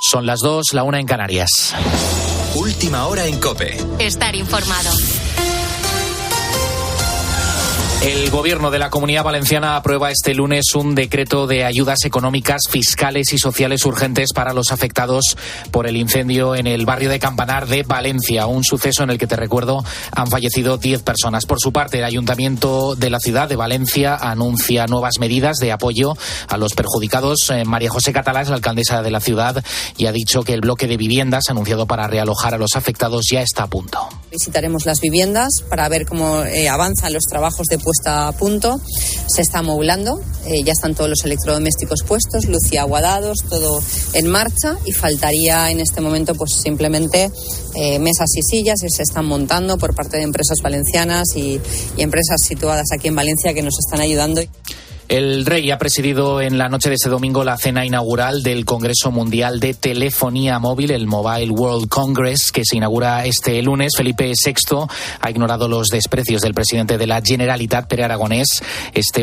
Son las 2, la 1 en Canarias. Última hora en COPE. Estar informado. El Gobierno de la Comunidad Valenciana aprueba este lunes un decreto de ayudas económicas, fiscales y sociales urgentes para los afectados por el incendio en el barrio de Campanar de Valencia, un suceso en el que, te recuerdo, han fallecido 10 personas. Por su parte, el Ayuntamiento de la ciudad de Valencia anuncia nuevas medidas de apoyo a los perjudicados. María José Catalá es la alcaldesa de la ciudad y ha dicho que el bloque de viviendas anunciado para realojar a los afectados ya está a punto. Visitaremos las viviendas para ver cómo avanzan los trabajos de puesta a punto. Se está amoblando, ya están todos los electrodomésticos puestos, luz y agua dados, todo en marcha, y faltaría en este momento pues simplemente mesas y sillas que se están montando por parte de empresas valencianas y empresas situadas aquí en Valencia que nos están ayudando. El Rey ha presidido en la noche de este domingo la cena inaugural del Congreso Mundial de Telefonía Móvil, el Mobile World Congress, que se inaugura este lunes. Felipe VI ha ignorado los desprecios del presidente de la Generalitat, Pere Aragonés.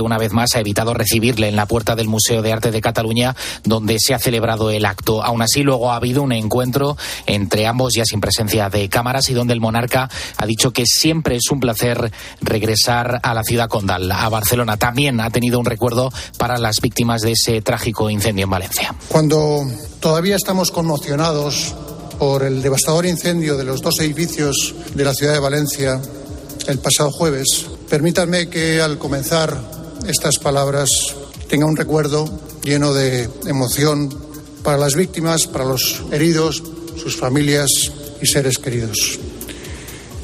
Una vez más, ha evitado recibirle en la puerta del Museo de Arte de Cataluña, donde se ha celebrado el acto. Aún así, luego ha habido un encuentro entre ambos, ya sin presencia de cámaras, y donde el monarca ha dicho que siempre es un placer regresar a la ciudad condal, a Barcelona. También ha tenido un recuerdo para las víctimas de ese trágico incendio en Valencia. Cuando todavía estamos conmocionados por el devastador incendio de los 2 edificios de la ciudad de Valencia el pasado jueves, permítanme que al comenzar estas palabras tenga un recuerdo lleno de emoción para las víctimas, para los heridos, sus familias y seres queridos.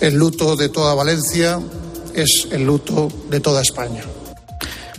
El luto de toda Valencia es el luto de toda España.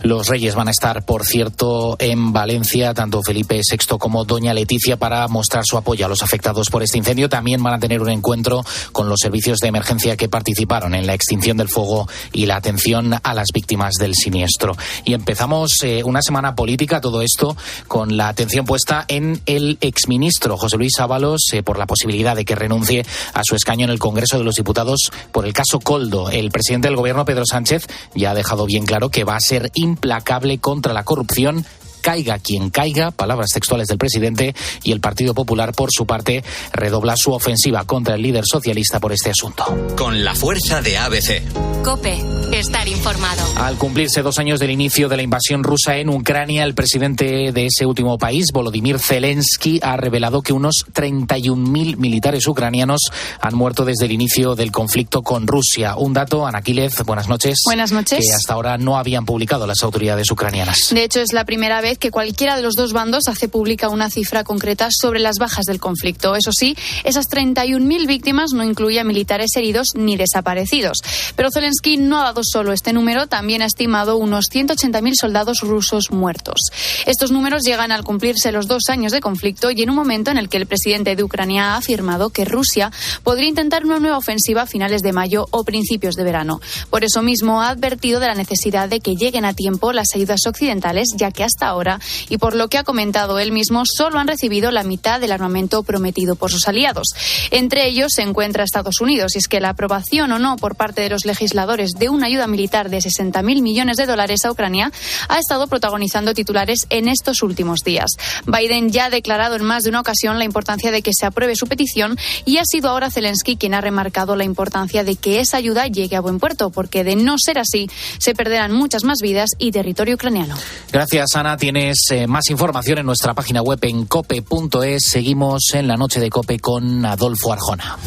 Los Reyes van a estar, por cierto, en Valencia, tanto Felipe VI como doña Leticia, para mostrar su apoyo a los afectados por este incendio. También van a tener un encuentro con los servicios de emergencia que participaron en la extinción del fuego y la atención a las víctimas del siniestro. Y empezamos una semana política, todo esto con la atención puesta en el exministro José Luis Ábalos por la posibilidad de que renuncie a su escaño en el Congreso de los Diputados por el caso Koldo. El presidente del Gobierno, Pedro Sánchez, ya ha dejado bien claro que va a ser implacable contra la corrupción, caiga quien caiga, palabras textuales del presidente, y el Partido Popular, por su parte, redobla su ofensiva contra el líder socialista por este asunto. Con la fuerza de ABC. COPE. Estar informado. Al cumplirse 2 años del inicio de la invasión rusa en Ucrania, el presidente de ese último país, Volodymyr Zelensky, ha revelado que unos 31.000 militares ucranianos han muerto desde el inicio del conflicto con Rusia. Un dato, Ana Quílez, buenas noches. Buenas noches. Que hasta ahora no habían publicado las autoridades ucranianas. De hecho, es la primera vez que cualquiera de los dos bandos hace pública una cifra concreta sobre las bajas del conflicto. Eso sí, esas 31.000 víctimas no incluyen militares heridos ni desaparecidos. Pero Zelensky no ha dado solo este número, también ha estimado unos 180.000 soldados rusos muertos. Estos números llegan al cumplirse los 2 años de conflicto y en un momento en el que el presidente de Ucrania ha afirmado que Rusia podría intentar una nueva ofensiva a finales de mayo o principios de verano. Por eso mismo ha advertido de la necesidad de que lleguen a tiempo las ayudas occidentales, ya que hasta ahora, y por lo que ha comentado él mismo, solo han recibido la mitad del armamento prometido por sus aliados. Entre ellos se encuentra Estados Unidos, y es que la aprobación o no por parte de los legisladores de una ayuda militar de $60.000 millones a Ucrania ha estado protagonizando titulares en estos últimos días. Biden ya ha declarado en más de una ocasión la importancia de que se apruebe su petición, y ha sido ahora Zelensky quien ha remarcado la importancia de que esa ayuda llegue a buen puerto, porque de no ser así se perderán muchas más vidas y territorio ucraniano. Gracias, Ana. Tienes más información en nuestra página web en cope.es. Seguimos en la noche de COPE con Adolfo Arjona.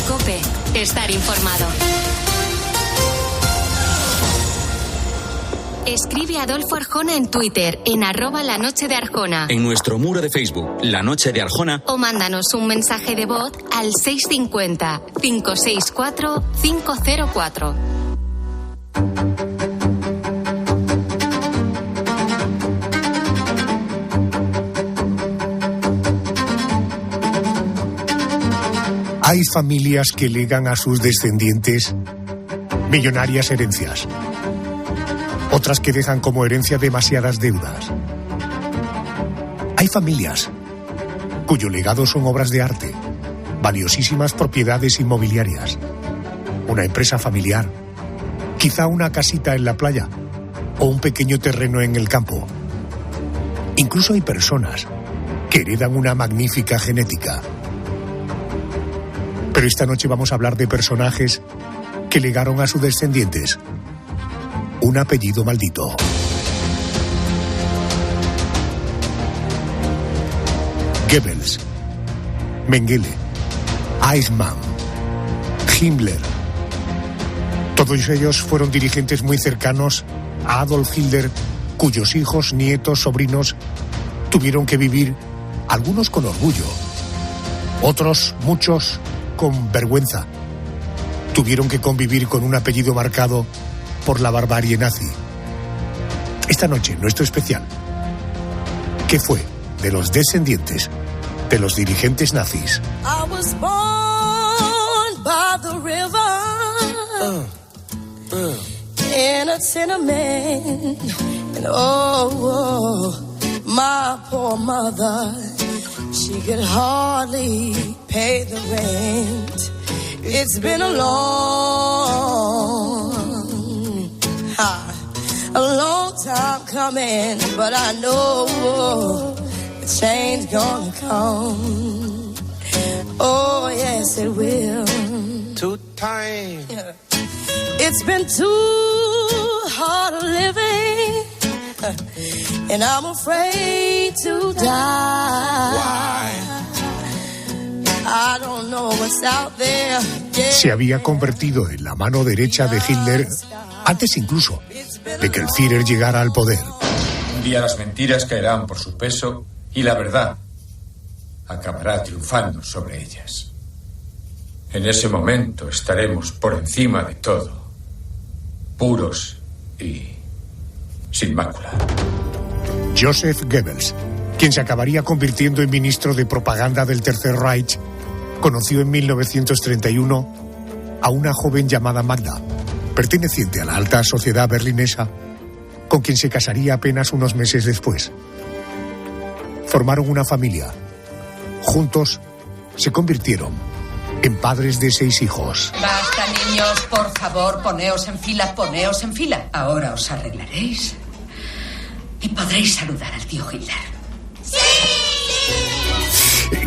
COPE. Estar informado. Escribe a Adolfo Arjona en Twitter, en @lanochedearjona. En nuestro muro de Facebook, La Noche de Arjona. O mándanos un mensaje de voz al 650-564-504. Hay familias que legan a sus descendientes millonarias herencias. Otras que dejan como herencia demasiadas deudas. Hay familias cuyo legado son obras de arte, valiosísimas propiedades inmobiliarias, una empresa familiar, quizá una casita en la playa o un pequeño terreno en el campo. Incluso hay personas que heredan una magnífica genética. Pero esta noche vamos a hablar de personajes que legaron a sus descendientes un apellido maldito. Goebbels, Mengele, Eichmann, Himmler. Todos ellos fueron dirigentes muy cercanos a Adolf Hitler, cuyos hijos, nietos, sobrinos tuvieron que vivir, algunos con orgullo, otros, muchos, con vergüenza. Tuvieron que convivir con un apellido marcado por la barbarie nazi. Esta noche, nuestro especial, ¿qué fue de los descendientes de los dirigentes nazis? I was born by the river in a tenement, and my poor mother, she could hardly pay the rent. It's been a long time coming, but I know the change gonna come. Oh yes, it will. Too tight. It's been too hard living, and I'm afraid to die. Why? I don't know what's out there. Se había convertido en la mano derecha de Hitler antes incluso de que el Führer llegara al poder. Un día las mentiras caerán por su peso y la verdad acabará triunfando sobre ellas. En ese momento estaremos por encima de todo, puros y sin mácula. Joseph Goebbels, quien se acabaría convirtiendo en ministro de propaganda del Tercer Reich, conoció en 1931 a una joven llamada Magda, perteneciente a la alta sociedad berlinesa, con quien se casaría apenas unos meses después. Formaron una familia. Juntos se convirtieron en padres de 6 hijos. Basta, niños, por favor, poneos en fila, poneos en fila. Ahora os arreglaréis y podréis saludar al tío Hitler.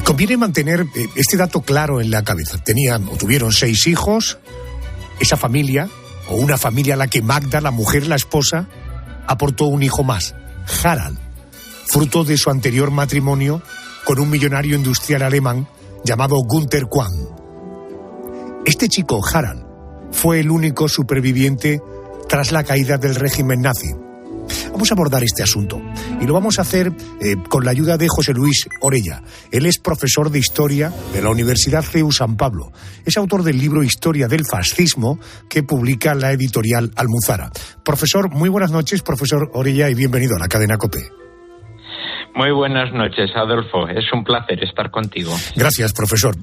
Conviene mantener este dato claro en la cabeza. Tuvieron 6 hijos. Esa familia, o una familia a la que Magda, la mujer, la esposa, aportó un hijo más, Harald, fruto de su anterior matrimonio con un millonario industrial alemán llamado Günther Quandt. Este chico, Harald, fue el único superviviente tras la caída del régimen nazi. Vamos a abordar este asunto y lo vamos a hacer con la ayuda de José Luis Orella. Él es profesor de Historia de la Universidad CEU San Pablo. Es autor del libro Historia del Fascismo que publica la editorial Almuzara. Profesor, muy buenas noches, profesor Orella, y bienvenido a la cadena COPE. Muy buenas noches, Adolfo. Es un placer estar contigo. Gracias, profesor.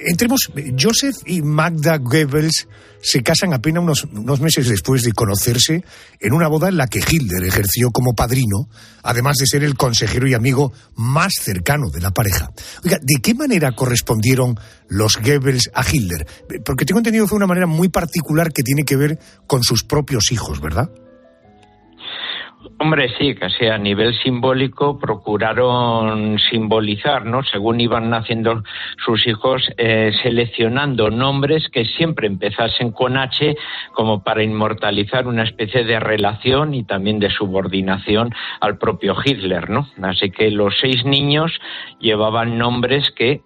Entremos. Joseph y Magda Goebbels se casan apenas unos meses después de conocerse en una boda en la que Hitler ejerció como padrino, además de ser el consejero y amigo más cercano de la pareja. Oiga, ¿de qué manera correspondieron los Goebbels a Hitler? Porque tengo entendido que fue una manera muy particular que tiene que ver con sus propios hijos, ¿verdad? Hombre, sí, casi a nivel simbólico procuraron simbolizar, ¿no? Según iban naciendo sus hijos, seleccionando nombres que siempre empezasen con H, como para inmortalizar una especie de relación y también de subordinación al propio Hitler, ¿no? Así que los 6 niños llevaban nombres que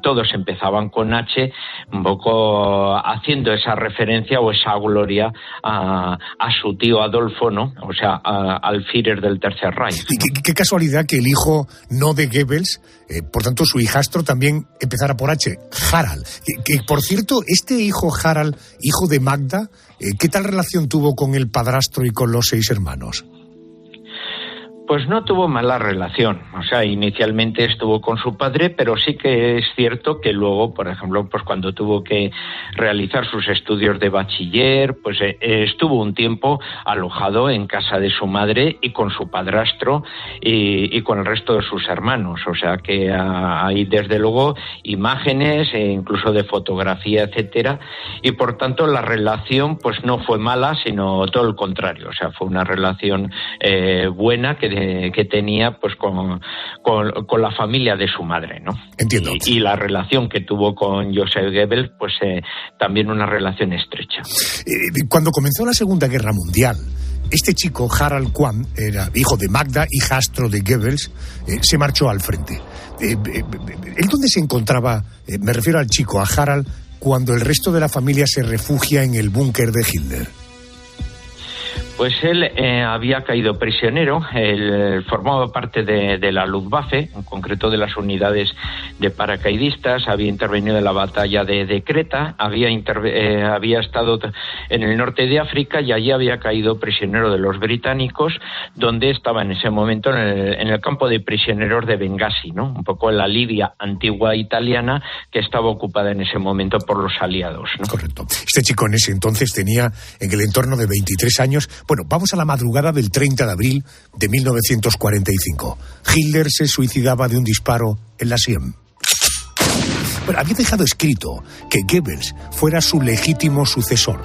todos empezaban con H, un poco haciendo esa referencia o esa gloria a su tío Adolfo, ¿no? O sea, al Führer del Tercer Reich. Y qué casualidad que el hijo no de Goebbels, por tanto su hijastro, también empezara por H, Harald. Que por cierto, este hijo Harald, hijo de Magda, ¿qué tal relación tuvo con el padrastro y con los 6 hermanos? Pues no tuvo mala relación, o sea, inicialmente estuvo con su padre, pero sí que es cierto que luego, por ejemplo, pues cuando tuvo que realizar sus estudios de bachiller, pues estuvo un tiempo alojado en casa de su madre y con su padrastro y con el resto de sus hermanos, o sea que hay desde luego imágenes, incluso de fotografía, etcétera, y por tanto la relación pues no fue mala, sino todo el contrario, o sea, fue una relación buena que que tenía pues con la familia de su madre, ¿no? Entiendo. Y la relación que tuvo con Joseph Goebbels, pues también una relación estrecha. Cuando comenzó la Segunda Guerra Mundial, este chico, Harald Quandt, era hijo de Magda, hijastro de Goebbels, se marchó al frente. ¿Él dónde se encontraba, me refiero al chico, a Harald, cuando el resto de la familia se refugia en el búnker de Hitler? Pues él había caído prisionero, él formaba parte de la Luftwaffe, en concreto de las unidades de paracaidistas, había intervenido en la batalla de Creta, había estado en el norte de África y allí había caído prisionero de los británicos, donde estaba en ese momento en el campo de prisioneros de Bengasi, ¿no? Un poco en la Libia antigua italiana que estaba ocupada en ese momento por los aliados, ¿no? Correcto. Este chico en ese entonces tenía en el entorno de 23 años. Bueno, vamos a la madrugada del 30 de abril de 1945. Hitler se suicidaba de un disparo en la sien. Bueno, había dejado escrito que Goebbels fuera su legítimo sucesor,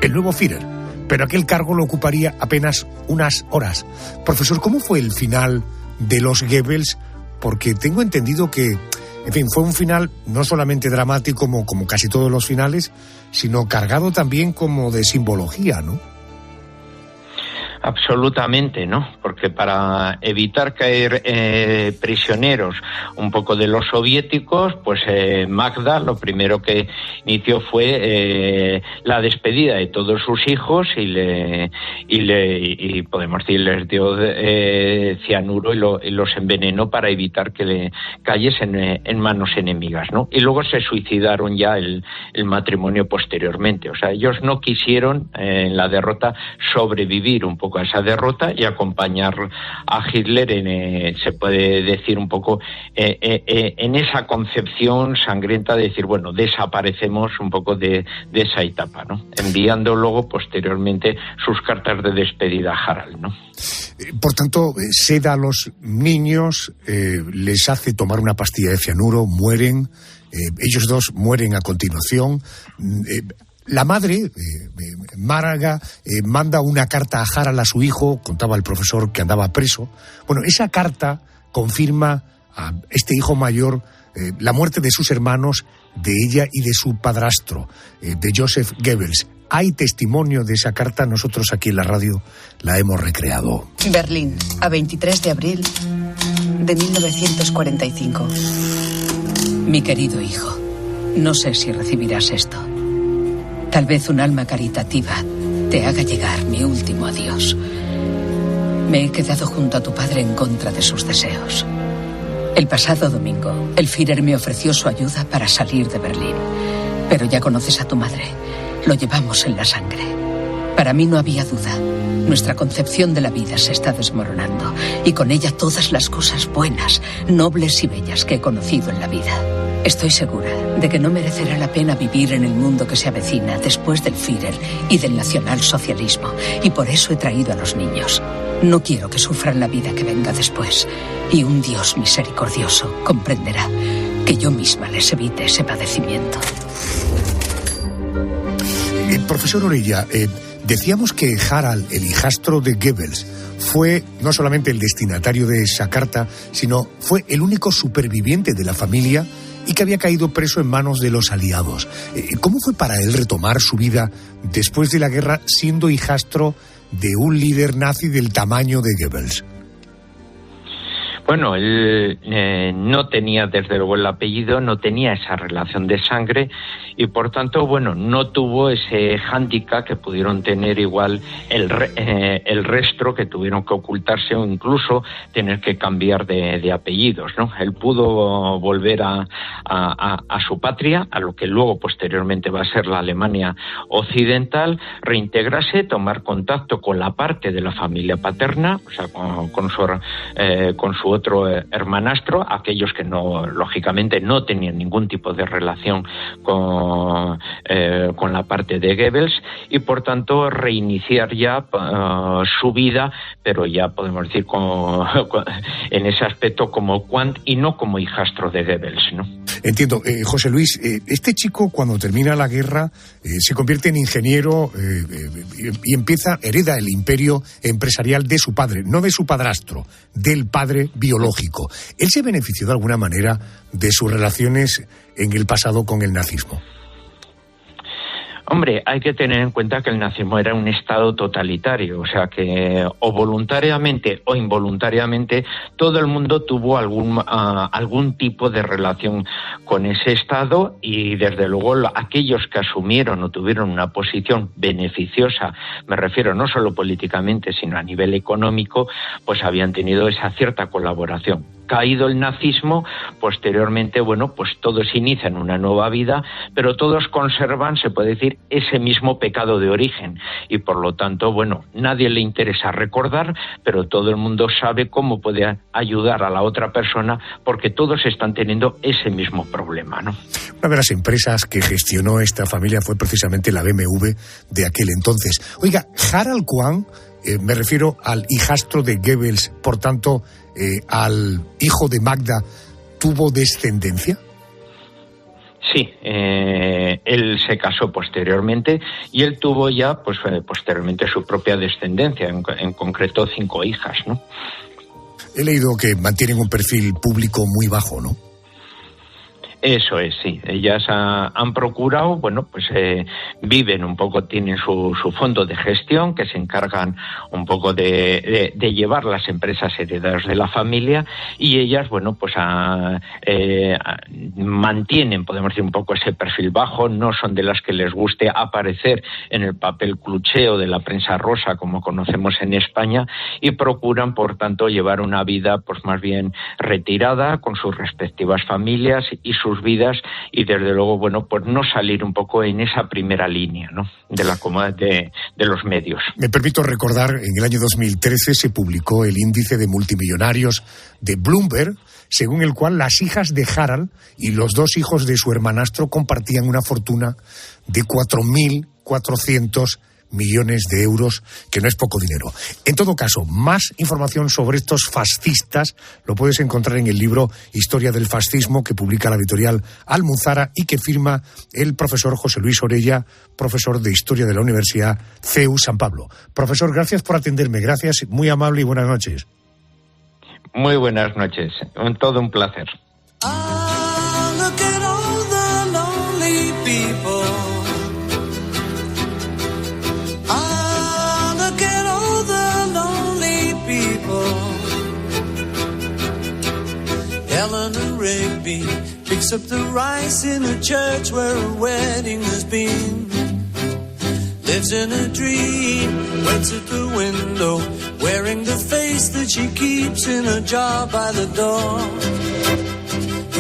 el nuevo Führer, pero aquel cargo lo ocuparía apenas unas horas. Profesor, ¿cómo fue el final de los Goebbels? Porque tengo entendido que, en fin, fue un final no solamente dramático como casi todos los finales, sino cargado también como de simbología, ¿no? Absolutamente, ¿no? Porque para evitar caer prisioneros un poco de los soviéticos, pues Magda lo primero que inició fue la despedida de todos sus hijos y podemos decir, les dio cianuro y los envenenó para evitar que le cayesen en manos enemigas, ¿no? Y luego se suicidaron ya el matrimonio posteriormente. O sea, ellos no quisieron en la derrota sobrevivir un poco a esa derrota y acompañar a Hitler se puede decir un poco en esa concepción sangrienta de decir, bueno, desaparecemos un poco de esa etapa, ¿no? Enviando luego posteriormente sus cartas de despedida a Harald, ¿no? Por tanto, seda a los niños, les hace tomar una pastilla de cianuro, mueren, ellos dos mueren a continuación. La madre, Máraga, manda una carta a Harald, a su hijo, contaba el profesor que andaba preso. Bueno, esa carta confirma a este hijo mayor la muerte de sus hermanos, de ella y de su padrastro, de Joseph Goebbels. Hay testimonio de esa carta, nosotros aquí en la radio la hemos recreado. Berlín, a 23 de abril de 1945. Mi querido hijo, no sé si recibirás esto. Tal vez un alma caritativa te haga llegar mi último adiós. Me he quedado junto a tu padre en contra de sus deseos. El pasado domingo, el Führer me ofreció su ayuda para salir de Berlín. Pero ya conoces a tu madre. Lo llevamos en la sangre. Para mí no había duda. Nuestra concepción de la vida se está desmoronando y con ella todas las cosas buenas, nobles y bellas que he conocido en la vida. Estoy segura de que no merecerá la pena vivir en el mundo que se avecina después del Führer y del nacionalsocialismo, y por eso he traído a los niños. No quiero que sufran la vida que venga después, y un Dios misericordioso comprenderá que yo misma les evite ese padecimiento. Profesor Orella, decíamos que Harald, el hijastro de Goebbels, fue no solamente el destinatario de esa carta, sino fue el único superviviente de la familia y que había caído preso en manos de los aliados. ¿Cómo fue para él retomar su vida después de la guerra siendo hijastro de un líder nazi del tamaño de Goebbels? Bueno, él no tenía desde luego el apellido, no tenía esa relación de sangre y por tanto, bueno, no tuvo ese hándicap que pudieron tener igual el resto, que tuvieron que ocultarse o incluso tener que cambiar de apellidos, ¿no? Él pudo volver a su patria, a lo que luego posteriormente va a ser la Alemania occidental, reintegrarse, tomar contacto con la parte de la familia paterna, o sea, con su otro hermanastro, aquellos que no, lógicamente, no tenían ningún tipo de relación con la parte de Goebbels y por tanto reiniciar ya su vida, pero ya podemos decir en ese aspecto como Quandt y no como hijastro de Goebbels, ¿no? Entiendo. José Luis, este chico cuando termina la guerra se convierte en ingeniero y hereda el imperio empresarial de su padre, no de su padrastro, del padre biológico. ¿Él se benefició de alguna manera de sus relaciones en el pasado con el nazismo? Hombre, hay que tener en cuenta que el nazismo era un estado totalitario, o sea que o voluntariamente o involuntariamente todo el mundo tuvo algún tipo de relación con ese estado, y desde luego aquellos que asumieron o tuvieron una posición beneficiosa, me refiero no solo políticamente sino a nivel económico, pues habían tenido esa cierta colaboración. Caído el nazismo, posteriormente, bueno, pues todos inician una nueva vida, pero todos conservan, se puede decir, ese mismo pecado de origen. Y por lo tanto, bueno, nadie le interesa recordar, pero todo el mundo sabe cómo puede ayudar a la otra persona, porque todos están teniendo ese mismo problema, ¿no? Una de las empresas que gestionó esta familia fue precisamente la BMW de aquel entonces. Oiga, Harald Quandt, me refiero al hijastro de Goebbels, por tanto, al hijo de Magda, ¿tuvo descendencia? Sí, él se casó posteriormente y él tuvo ya, pues posteriormente, su propia descendencia, en concreto 5 hijas, ¿no? He leído que mantienen un perfil público muy bajo, ¿no? Eso es, sí. Ellas han procurado, bueno, pues viven un poco, tienen su fondo de gestión, que se encargan un poco de llevar las empresas heredadas de la familia, y ellas, bueno, pues mantienen, podemos decir, un poco ese perfil bajo. No son de las que les guste aparecer en el papel clucheo de la prensa rosa, como conocemos en España, y procuran, por tanto, llevar una vida, pues más bien retirada, con sus respectivas familias y sus vidas, y desde luego, bueno, pues no salir un poco en esa primera línea, ¿no?, de los medios. Me permito recordar, en el año 2013 se publicó el índice de multimillonarios de Bloomberg, según el cual las hijas de Harald y los 2 hijos de su hermanastro compartían una fortuna de 4.400 millones de euros, que no es poco dinero. En todo caso, más información sobre estos fascistas lo puedes encontrar en el libro Historia del Fascismo, que publica la editorial Almuzara y que firma el profesor José Luis Orella, profesor de Historia de la Universidad CEU San Pablo. Profesor, gracias por atenderme, gracias, muy amable y buenas noches. Muy buenas noches, todo un placer. Eleanor Rigby picks up the rice in a church where a wedding has been. Lives in a dream, waits at the window, wearing the face that she keeps in a jar by the door.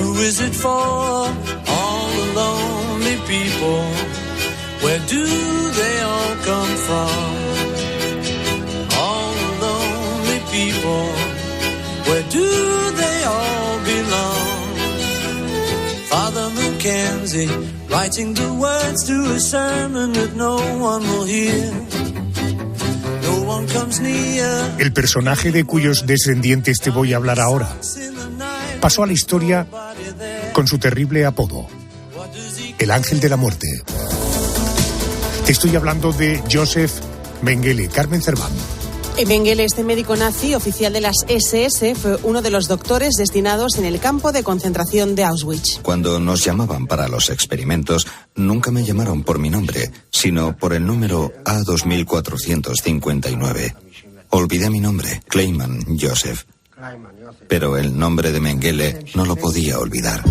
Who is it for? All the lonely people. Where do they all come from? All the lonely people. Where do they all belong? Father Mackenzie, writing the words to a sermon that no one will hear. No one comes near. El personaje de cuyos descendientes te voy a hablar ahora pasó a la historia con su terrible apodo, el Ángel de la Muerte. Te estoy hablando de Josef Mengele. Carmen Cerván. Mengele, este médico nazi, oficial de las SS, fue uno de los doctores destinados en el campo de concentración de Auschwitz. Cuando nos llamaban para los experimentos, nunca me llamaron por mi nombre, sino por el número A2459. Olvidé mi nombre, Kleiman Joseph. Pero el nombre de Mengele no lo podía olvidar.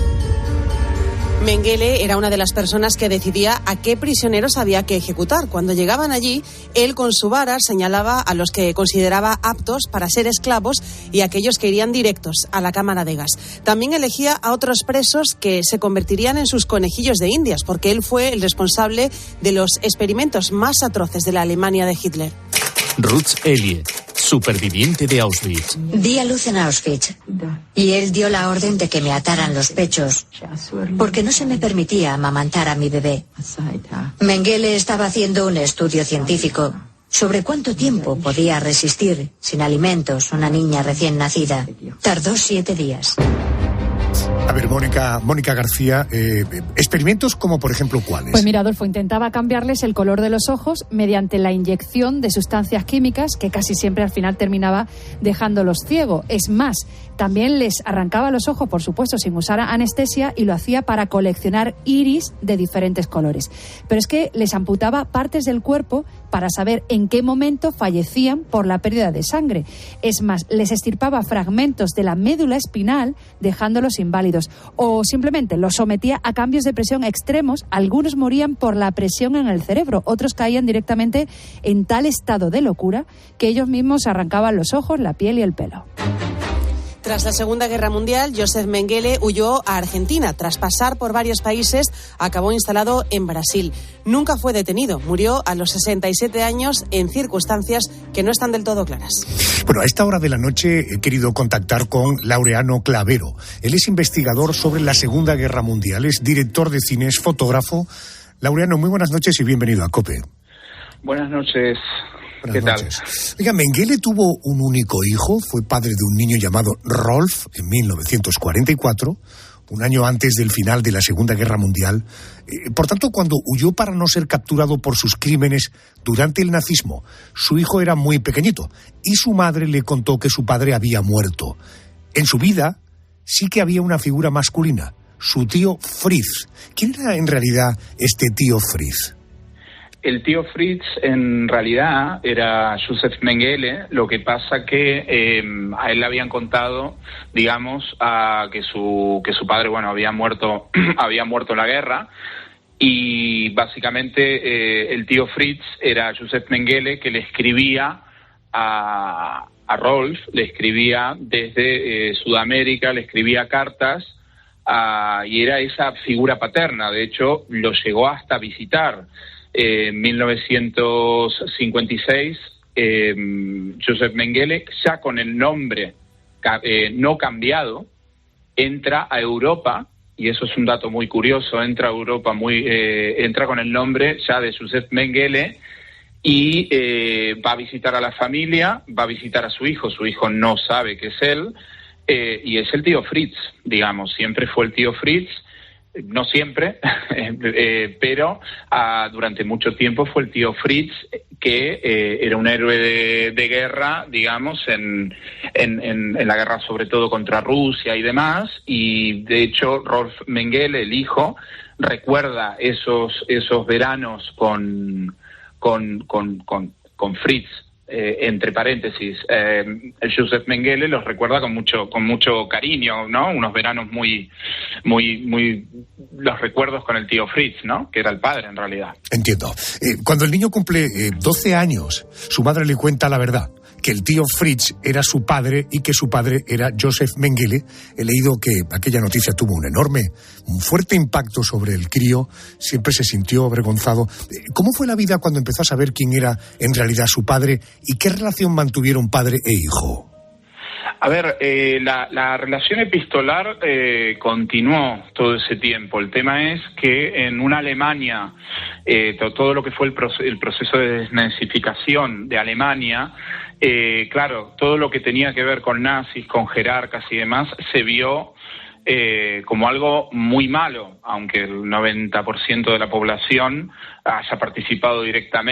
Mengele era una de las personas que decidía a qué prisioneros había que ejecutar. Cuando llegaban allí, él con su vara señalaba a los que consideraba aptos para ser esclavos y a aquellos que irían directos a la cámara de gas. También elegía a otros presos que se convertirían en sus conejillos de indias, porque él fue el responsable de los experimentos más atroces de la Alemania de Hitler. Ruth Elliot, superviviente de Auschwitz. Di a luz en Auschwitz y él dio la orden de que me ataran los pechos porque no se me permitía amamantar a mi bebé. Mengele estaba haciendo un estudio científico sobre cuánto tiempo podía resistir sin alimentos una niña recién nacida. Tardó 7 días. A ver, Mónica García, experimentos como, por ejemplo, ¿cuáles? Pues mira, Adolfo, intentaba cambiarles el color de los ojos mediante la inyección de sustancias químicas que casi siempre al final terminaba dejándolos ciegos. Es más, también les arrancaba los ojos, por supuesto, sin usar anestesia, y lo hacía para coleccionar iris de diferentes colores. Pero es que les amputaba partes del cuerpo para saber en qué momento fallecían por la pérdida de sangre. Es más, les extirpaba fragmentos de la médula espinal dejándolos inválidos. O simplemente los sometía a cambios de presión extremos. Algunos morían por la presión en el cerebro, otros caían directamente en tal estado de locura que ellos mismos arrancaban los ojos, la piel y el pelo. Tras la Segunda Guerra Mundial, Joseph Mengele huyó a Argentina. Tras pasar por varios países, acabó instalado en Brasil. Nunca fue detenido. Murió a los 67 años en circunstancias que no están del todo claras. Bueno, a esta hora de la noche he querido contactar con Laureano Clavero. Él es investigador sobre la Segunda Guerra Mundial, es director de cine, es fotógrafo. Laureano, muy buenas noches y bienvenido a COPE. Buenas noches. ¿Qué tal? Oiga, Mengele tuvo un único hijo, fue padre de un niño llamado Rolf en 1944, un año antes del final de la Segunda Guerra Mundial. Por tanto, cuando huyó para no ser capturado por sus crímenes durante el nazismo, su hijo era muy pequeñito y su madre le contó que su padre había muerto. En su vida sí que había una figura masculina, su tío Fritz. ¿Quién era en realidad este tío Fritz? El tío Fritz en realidad era Joseph Mengele, lo que pasa que a él le habían contado, digamos, que su padre, bueno, había muerto en la guerra, y básicamente el tío Fritz era Joseph Mengele, que le escribía a Rolf, le escribía desde Sudamérica, le escribía cartas, y era esa figura paterna. De hecho, lo llegó hasta visitar. En 1956, Joseph Mengele, ya con el nombre no cambiado, entra a Europa, y eso es un dato muy curioso, entra a Europa entra con el nombre ya de Joseph Mengele, y va a visitar a la familia, va a visitar a su hijo no sabe que es él, y es el tío Fritz, digamos, siempre fue el tío Fritz. No siempre, pero durante mucho tiempo fue el tío Fritz, que era un héroe de guerra, digamos, en la guerra sobre todo contra Rusia y demás, y de hecho Rolf Mengele, el hijo, recuerda esos veranos con Fritz. Entre paréntesis, el Joseph Mengele los recuerda con mucho cariño, ¿no? Unos veranos muy los recuerdos con el tío Fritz, ¿no? Que era el padre en realidad. Entiendo. Cuando el niño cumple 12 años, su madre le cuenta la verdad, que el tío Fritz era su padre y que su padre era Joseph Mengele. He leído que aquella noticia tuvo un fuerte impacto sobre el crío, siempre se sintió avergonzado. ¿Cómo fue la vida cuando empezó a saber quién era en realidad su padre y qué relación mantuvieron padre e hijo? A ver, la relación epistolar continuó todo ese tiempo. El tema es que en una Alemania, todo lo que fue el proceso de desnazificación de Alemania, claro, todo lo que tenía que ver con nazis, con jerarcas y demás, se vio como algo muy malo, aunque el 90% de la población haya participado directa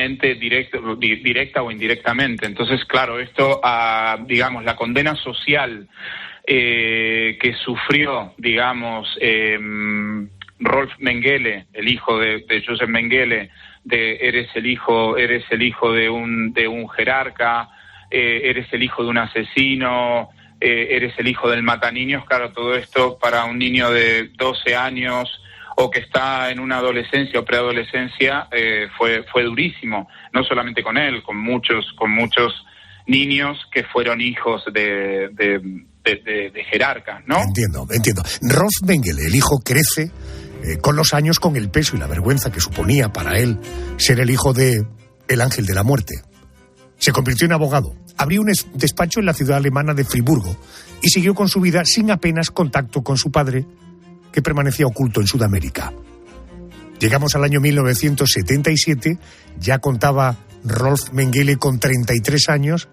o indirectamente. Entonces, claro, esto, digamos, la condena social que sufrió, digamos, Rolf Mengele, el hijo de Joseph Mengele, eres el hijo de un jerarca, eres el hijo de un asesino, eres el hijo del mataniños. Claro, todo esto para un niño de 12 años o que está en una adolescencia o preadolescencia fue durísimo, no solamente con él, con muchos niños que fueron hijos de jerarcas, ¿no? Entiendo. Rolf Mengele, el hijo, crece con los años con el peso y la vergüenza que suponía para él ser el hijo de el ángel de la muerte. Se convirtió en abogado, abrió un despacho en la ciudad alemana de Friburgo y siguió con su vida sin apenas contacto con su padre, que permanecía oculto en Sudamérica. Llegamos al año 1977, ya contaba Rolf Mengele con 33 años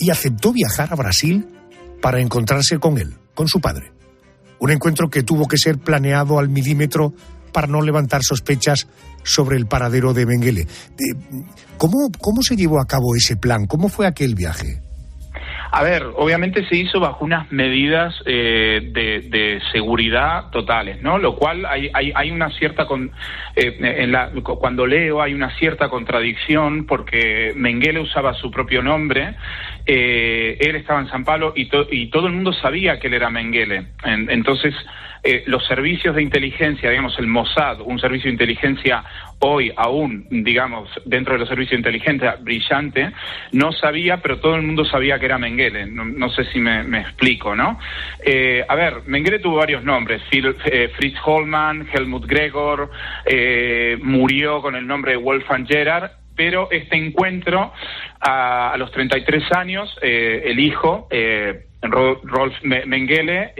y aceptó viajar a Brasil para encontrarse con él, con su padre. Un encuentro que tuvo que ser planeado al milímetro para no levantar sospechas sobre el paradero de Mengele. ¿Cómo se llevó a cabo ese plan? ¿Cómo fue aquel viaje? A ver, obviamente se hizo bajo unas medidas de seguridad totales, ¿no? Lo cual hay una cierta cuando leo hay una cierta contradicción, porque Mengele usaba su propio nombre, él estaba en San Pablo y todo el mundo sabía que él era Mengele. Entonces los servicios de inteligencia, digamos el Mossad, un servicio de inteligencia hoy aún, digamos, dentro de los servicios de inteligencia brillante, no sabía, pero todo el mundo sabía que era Mengele. No sé si me explico, ¿no? A ver, Mengele tuvo varios nombres, Fritz Hollmann, Helmut Gregor, murió con el nombre de Wolfgang Gerhard, pero este encuentro, a los 33 años, el hijo, Rolf Mengele,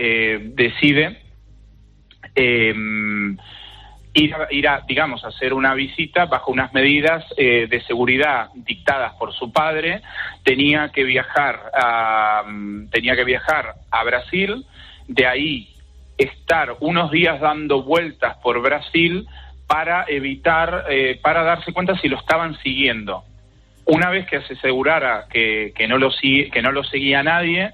decide ir a, digamos, a hacer una visita bajo unas medidas de seguridad dictadas por su padre. Tenía que viajar a Brasil, de ahí estar unos días dando vueltas por Brasil para evitar, para darse cuenta si lo estaban siguiendo. Una vez que se asegurara que no lo seguía nadie,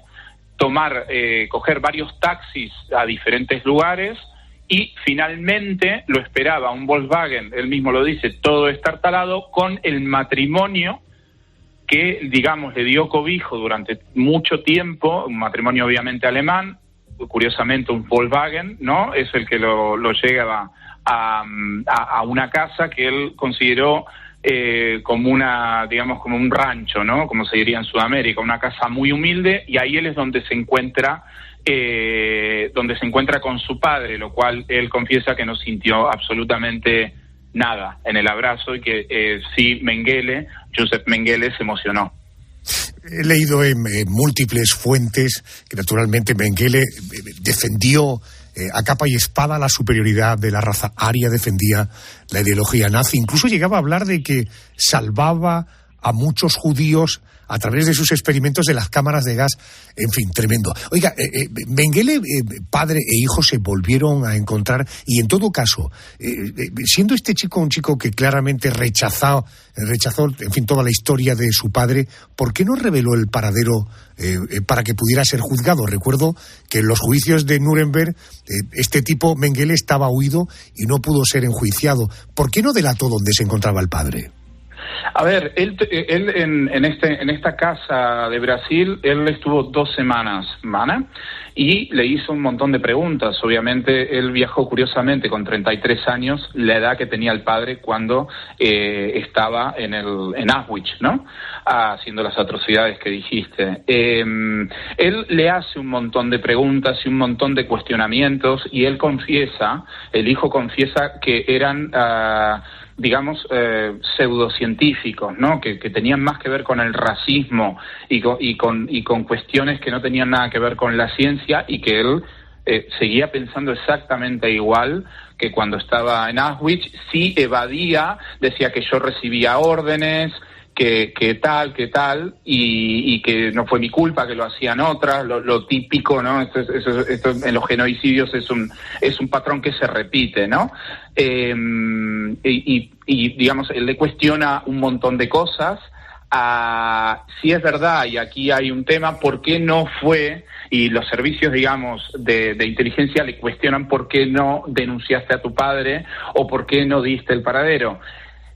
coger varios taxis a diferentes lugares, y finalmente lo esperaba un Volkswagen, él mismo lo dice, todo estartalado, con el matrimonio que, digamos, le dio cobijo durante mucho tiempo, un matrimonio obviamente alemán, curiosamente un Volkswagen, ¿no? Es el que lo lleva a una casa que él consideró como como un rancho, ¿no? Como se diría en Sudamérica, una casa muy humilde, y ahí él es donde se encuentra con su padre, lo cual él confiesa que no sintió absolutamente nada en el abrazo, y que sí, Joseph Mengele se emocionó. He leído en múltiples fuentes que naturalmente Mengele defendió a capa y espada la superioridad de la raza aria, defendía la ideología nazi, incluso llegaba a hablar de que salvaba a muchos judíos a través de sus experimentos de las cámaras de gas. En fin, tremendo. Oiga, Mengele, padre e hijo, se volvieron a encontrar, y en todo caso, siendo este chico un chico que claramente rechazó, en fin, toda la historia de su padre, ¿por qué no reveló el paradero para que pudiera ser juzgado? Recuerdo que en los juicios de Nuremberg, este tipo, Mengele, estaba huido y no pudo ser enjuiciado. ¿Por qué no delató dónde se encontraba el padre? A ver, él en esta casa de Brasil, él estuvo 2 semanas, ¿vale? Y le hizo un montón de preguntas. Obviamente, él viajó curiosamente con 33 años, la edad que tenía el padre cuando estaba en Auschwitz, ¿no? Haciendo las atrocidades que dijiste. Él le hace un montón de preguntas y un montón de cuestionamientos, y el hijo confiesa que eran pseudocientíficos, ¿no? Que tenían más que ver con el racismo y con cuestiones que no tenían nada que ver con la ciencia, y que él seguía pensando exactamente igual que cuando estaba en Auschwitz. Sí evadía, decía que yo recibía órdenes, que tal, y que no fue mi culpa, que lo hacían otras, lo típico, ¿no? Esto en los genocidios es un patrón que se repite, ¿no? Y digamos, él le cuestiona un montón de cosas. Si es verdad, y aquí hay un tema, ¿por qué no fue? Y los servicios, digamos, de inteligencia le cuestionan por qué no denunciaste a tu padre, o por qué no diste el paradero.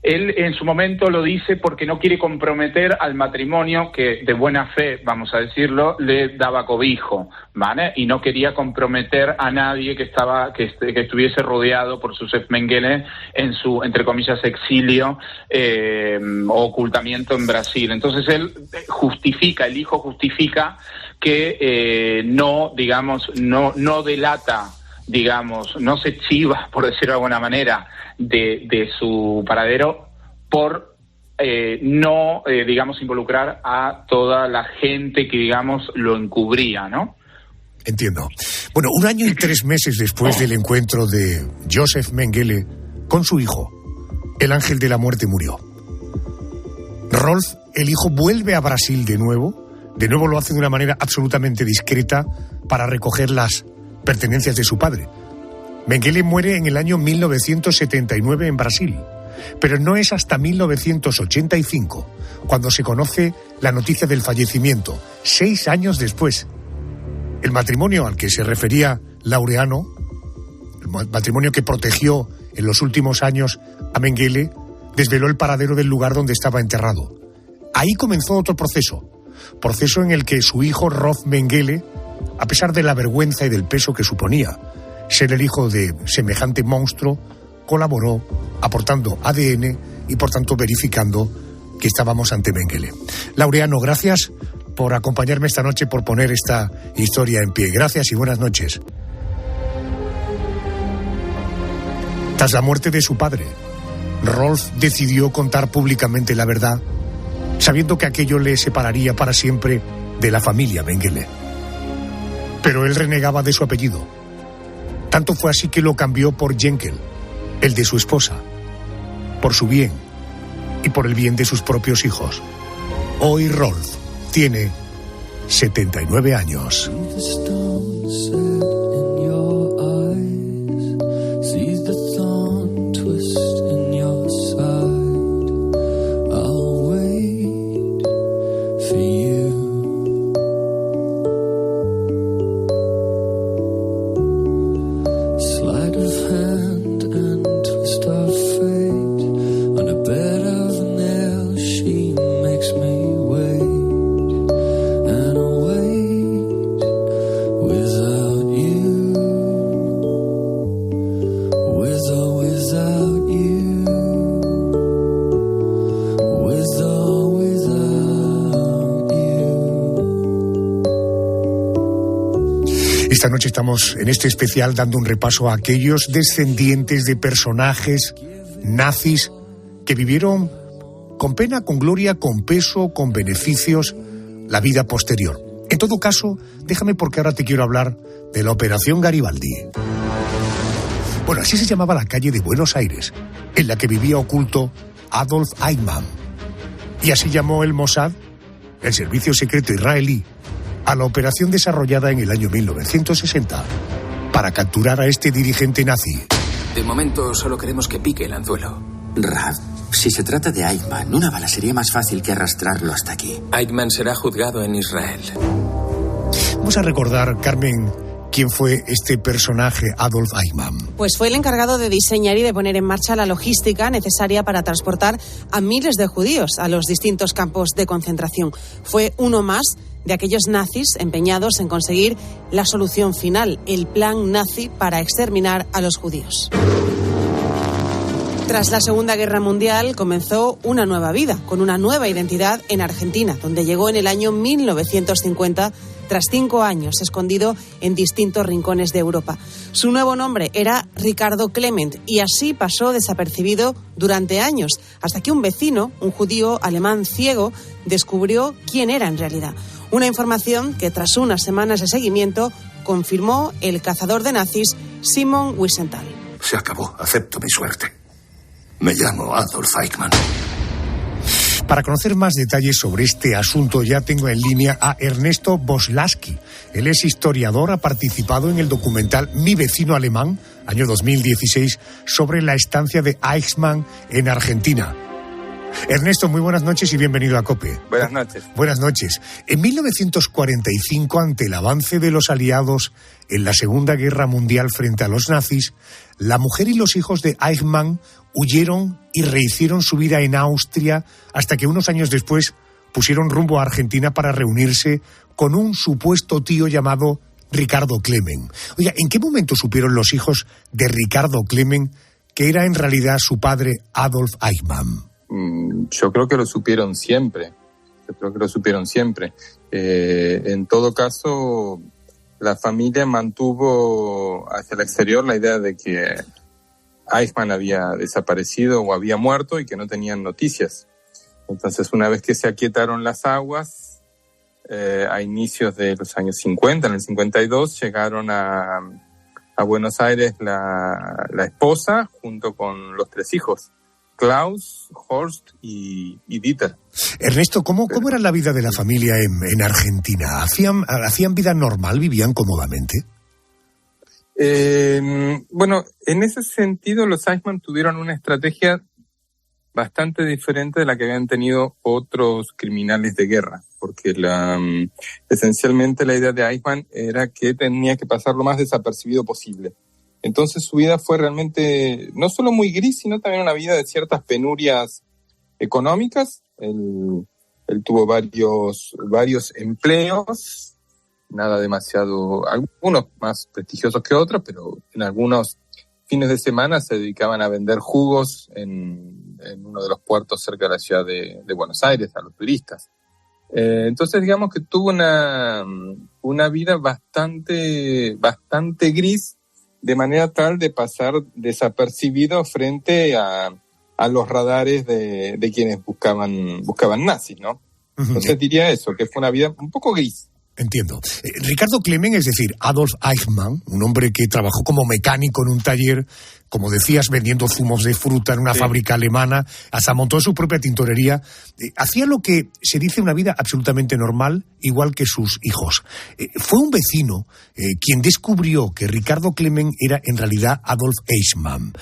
Él en su momento lo dice porque no quiere comprometer al matrimonio que de buena fe, vamos a decirlo, le daba cobijo, ¿vale? Y no quería comprometer a nadie que estuviese rodeado por Joseph Mengele en su, entre comillas, exilio o ocultamiento en Brasil. Entonces él el hijo justifica que no delata, digamos, no se chiva, por decirlo de alguna manera, de su paradero por no involucrar a toda la gente que, digamos, lo encubría, ¿no? Entiendo. Bueno, 1 año y 3 meses después del encuentro de Joseph Mengele con su hijo, el ángel de la muerte murió. Rolf, el hijo, vuelve a Brasil de nuevo lo hace de una manera absolutamente discreta para recoger las pertenencias de su padre. Mengele muere en el año 1979 en Brasil, pero no es hasta 1985 cuando se conoce la noticia del fallecimiento, 6 años después. El matrimonio al que se refería Laureano, el matrimonio que protegió en los últimos años a Mengele, desveló el paradero del lugar donde estaba enterrado. Ahí comenzó otro proceso en el que su hijo Rolf Mengele, a pesar de la vergüenza y del peso que suponía ser el hijo de semejante monstruo, colaboró aportando ADN y por tanto verificando que estábamos ante Mengele. Laureano, gracias por acompañarme esta noche, por poner esta historia en pie. Gracias y buenas noches. Tras la muerte de su padre, Rolf decidió contar públicamente la verdad, sabiendo que aquello le separaría para siempre de la familia Mengele. Pero él renegaba de su apellido. Tanto fue así que lo cambió por Jenkel, el de su esposa, por su bien y por el bien de sus propios hijos. Hoy Rolf tiene 79 años. Esta noche estamos en este especial dando un repaso a aquellos descendientes de personajes nazis que vivieron con pena, con gloria, con peso, con beneficios, la vida posterior. En todo caso, déjame porque ahora te quiero hablar de la Operación Garibaldi. Bueno, así se llamaba la calle de Buenos Aires, en la que vivía oculto Adolf Eichmann. Y así llamó el Mossad, el servicio secreto israelí, a la operación desarrollada en el año 1960 para capturar a este dirigente nazi. De momento solo queremos que pique el anzuelo. Rav, si se trata de Eichmann, una bala sería más fácil que arrastrarlo hasta aquí. Eichmann será juzgado en Israel. Vamos a recordar, Carmen, quién fue este personaje, Adolf Eichmann. Pues fue el encargado de diseñar y de poner en marcha la logística necesaria para transportar a miles de judíos a los distintos campos de concentración. Fue uno más de aquellos nazis empeñados en conseguir la solución final, el plan nazi para exterminar a los judíos. Tras la Segunda Guerra Mundial comenzó una nueva vida, con una nueva identidad en Argentina, donde llegó en el año 1950, tras 5 años escondido en distintos rincones de Europa. Su nuevo nombre era Ricardo Clement y así pasó desapercibido durante años, hasta que un vecino, un judío alemán ciego, descubrió quién era en realidad. Una información que tras unas semanas de seguimiento confirmó el cazador de nazis Simon Wiesenthal. Se acabó, acepto mi suerte. Me llamo Adolf Eichmann. Para conocer más detalles sobre este asunto ya tengo en línea a Ernesto Boslaski. Él es historiador, ha participado en el documental Mi vecino alemán, año 2016, sobre la estancia de Eichmann en Argentina. Ernesto, muy buenas noches y bienvenido a COPE. Buenas noches. Buenas noches. En 1945, ante el avance de los aliados en la Segunda Guerra Mundial frente a los nazis, la mujer y los hijos de Eichmann huyeron y rehicieron su vida en Austria hasta que unos años después pusieron rumbo a Argentina para reunirse con un supuesto tío llamado Ricardo Clement. Oiga, ¿en qué momento supieron los hijos de Ricardo Clement que era en realidad su padre Adolf Eichmann? Yo creo que lo supieron siempre. En todo caso, la familia mantuvo hacia el exterior la idea de que Eichmann había desaparecido o había muerto y que no tenían noticias. Entonces, una vez que se aquietaron las aguas, a inicios de los años 50, en el 52, llegaron a Buenos Aires la esposa junto con los 3 hijos. Klaus, Horst y Dieter. Ernesto, ¿cómo era la vida de la familia en Argentina? ¿Hacían vida normal? ¿Vivían cómodamente? Bueno, en ese sentido los Eichmann tuvieron una estrategia bastante diferente de la que habían tenido otros criminales de guerra, porque esencialmente la idea de Eichmann era que tenía que pasar lo más desapercibido posible. Entonces su vida fue realmente no solo muy gris, sino también una vida de ciertas penurias económicas. Él tuvo varios empleos, nada demasiado, algunos más prestigiosos que otros, pero en algunos fines de semana se dedicaban a vender jugos en uno de los puertos cerca de la ciudad de Buenos Aires a los turistas. Entonces digamos que tuvo una vida bastante gris, de manera tal de pasar desapercibido frente a los radares de quienes buscaban nazis, ¿no? Entonces diría eso, que fue una vida un poco gris. Entiendo. Ricardo Klement, es decir, Adolf Eichmann, un hombre que trabajó como mecánico en un taller, como decías, vendiendo zumos de fruta en una fábrica alemana, hasta montó su propia tintorería. Hacía lo que se dice una vida absolutamente normal, igual que sus hijos. Fue un vecino quien descubrió que Ricardo Klement era en realidad Adolf Eichmann.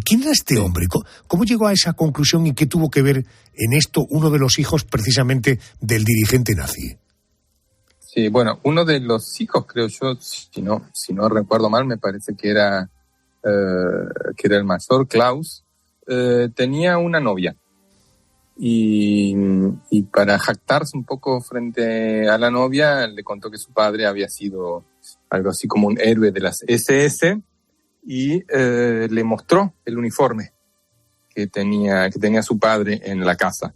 ¿Quién era este hombre? ¿Cómo llegó a esa conclusión y qué tuvo que ver en esto uno de los hijos precisamente del dirigente nazi? Sí, bueno, uno de los hijos, creo yo, si no recuerdo mal, me parece que era el mayor, Klaus, tenía una novia. Y para jactarse un poco frente a la novia, le contó que su padre había sido algo así como un héroe de las SS y le mostró el uniforme que tenía su padre en la casa.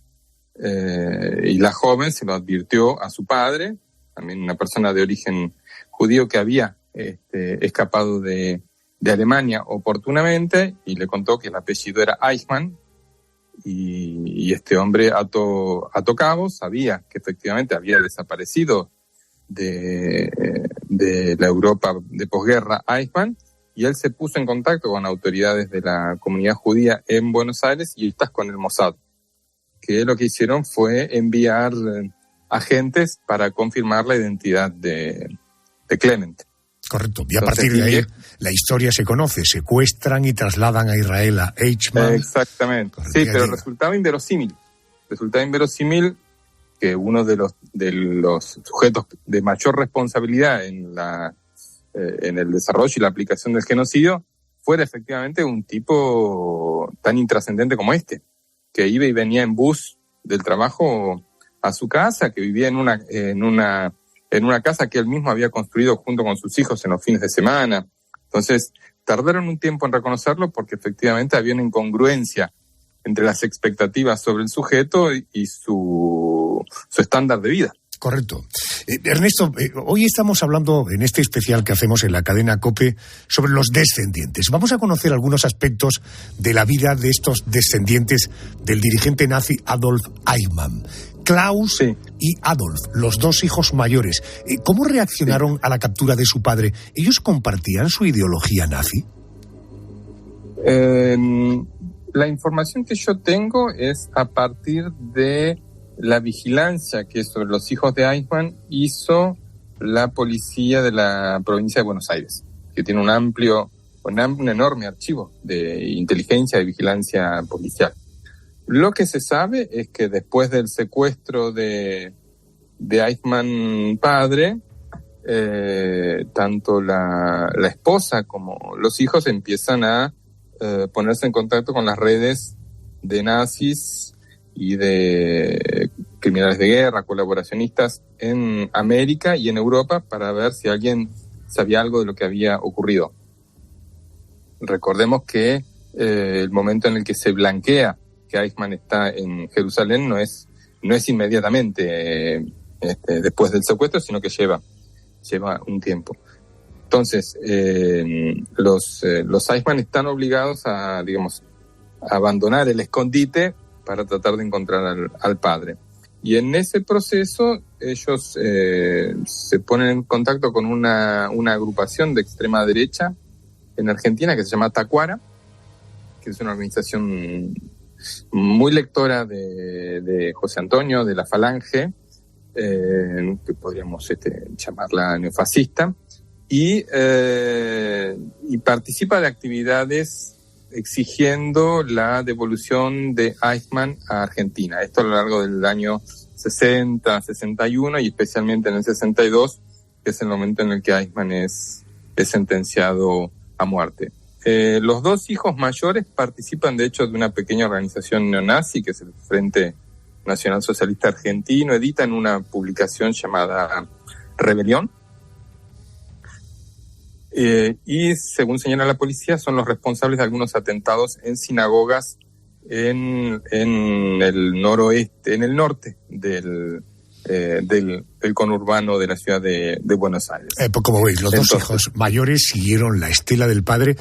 Y la joven se lo advirtió a su padre, también una persona de origen judío que había escapado de Alemania oportunamente, y le contó que el apellido era Eichmann, y este hombre ató cabos, sabía que efectivamente había desaparecido de la Europa de posguerra Eichmann, y él se puso en contacto con autoridades de la comunidad judía en Buenos Aires y estas con el Mossad, que lo que hicieron fue enviar agentes para confirmar la identidad de Klement. Correcto. Y a partir de ahí la historia se conoce. Secuestran y trasladan a Israel a Eichmann. Exactamente. Correcto. Sí, pero resultaba inverosímil. Que uno de los sujetos de mayor responsabilidad en el desarrollo y la aplicación del genocidio fuera efectivamente un tipo tan intrascendente como este, que iba y venía en bus del trabajo a su casa, que vivía en una casa que él mismo había construido junto con sus hijos en los fines de semana. Entonces, tardaron un tiempo en reconocerlo porque efectivamente había una incongruencia entre las expectativas sobre el sujeto y su estándar de vida. Correcto. Ernesto, hoy estamos hablando en este especial que hacemos en la cadena COPE sobre los descendientes. Vamos a conocer algunos aspectos de la vida de estos descendientes del dirigente nazi Adolf Eichmann. Klaus y Adolf, los dos hijos mayores, ¿cómo reaccionaron a la captura de su padre? ¿Ellos compartían su ideología nazi? La información que yo tengo es a partir de la vigilancia que sobre los hijos de Eichmann hizo la policía de la provincia de Buenos Aires, que tiene un enorme archivo de inteligencia y vigilancia policial. Lo que se sabe es que después del secuestro de Eichmann padre, tanto la esposa como los hijos empiezan a ponerse en contacto con las redes de nazis y de criminales de guerra, colaboracionistas en América y en Europa para ver si alguien sabía algo de lo que había ocurrido. Recordemos que el momento en el que se blanquea que Eichmann está en Jerusalén no es inmediatamente después del secuestro, sino que lleva un tiempo. Entonces, los Eichmann están obligados a abandonar el escondite para tratar de encontrar al padre. Y en ese proceso ellos se ponen en contacto con una agrupación de extrema derecha en Argentina que se llama Tacuara, que es una organización muy lectora de José Antonio, de la Falange, que podríamos llamarla neofascista, y participa de actividades exigiendo la devolución de Eichmann a Argentina. Esto a lo largo del año 60, 61 y especialmente en el 62, que es el momento en el que Eichmann es sentenciado a muerte. Los dos hijos mayores participan, de hecho, de una pequeña organización neonazi, que es el Frente Nacional Socialista Argentino. Editan una publicación llamada Rebelión. Y, según señala la policía, son los responsables de algunos atentados en sinagogas en el noroeste, en el norte del conurbano de la ciudad de Buenos Aires. Como veis, los dos hijos mayores siguieron la estela del padre.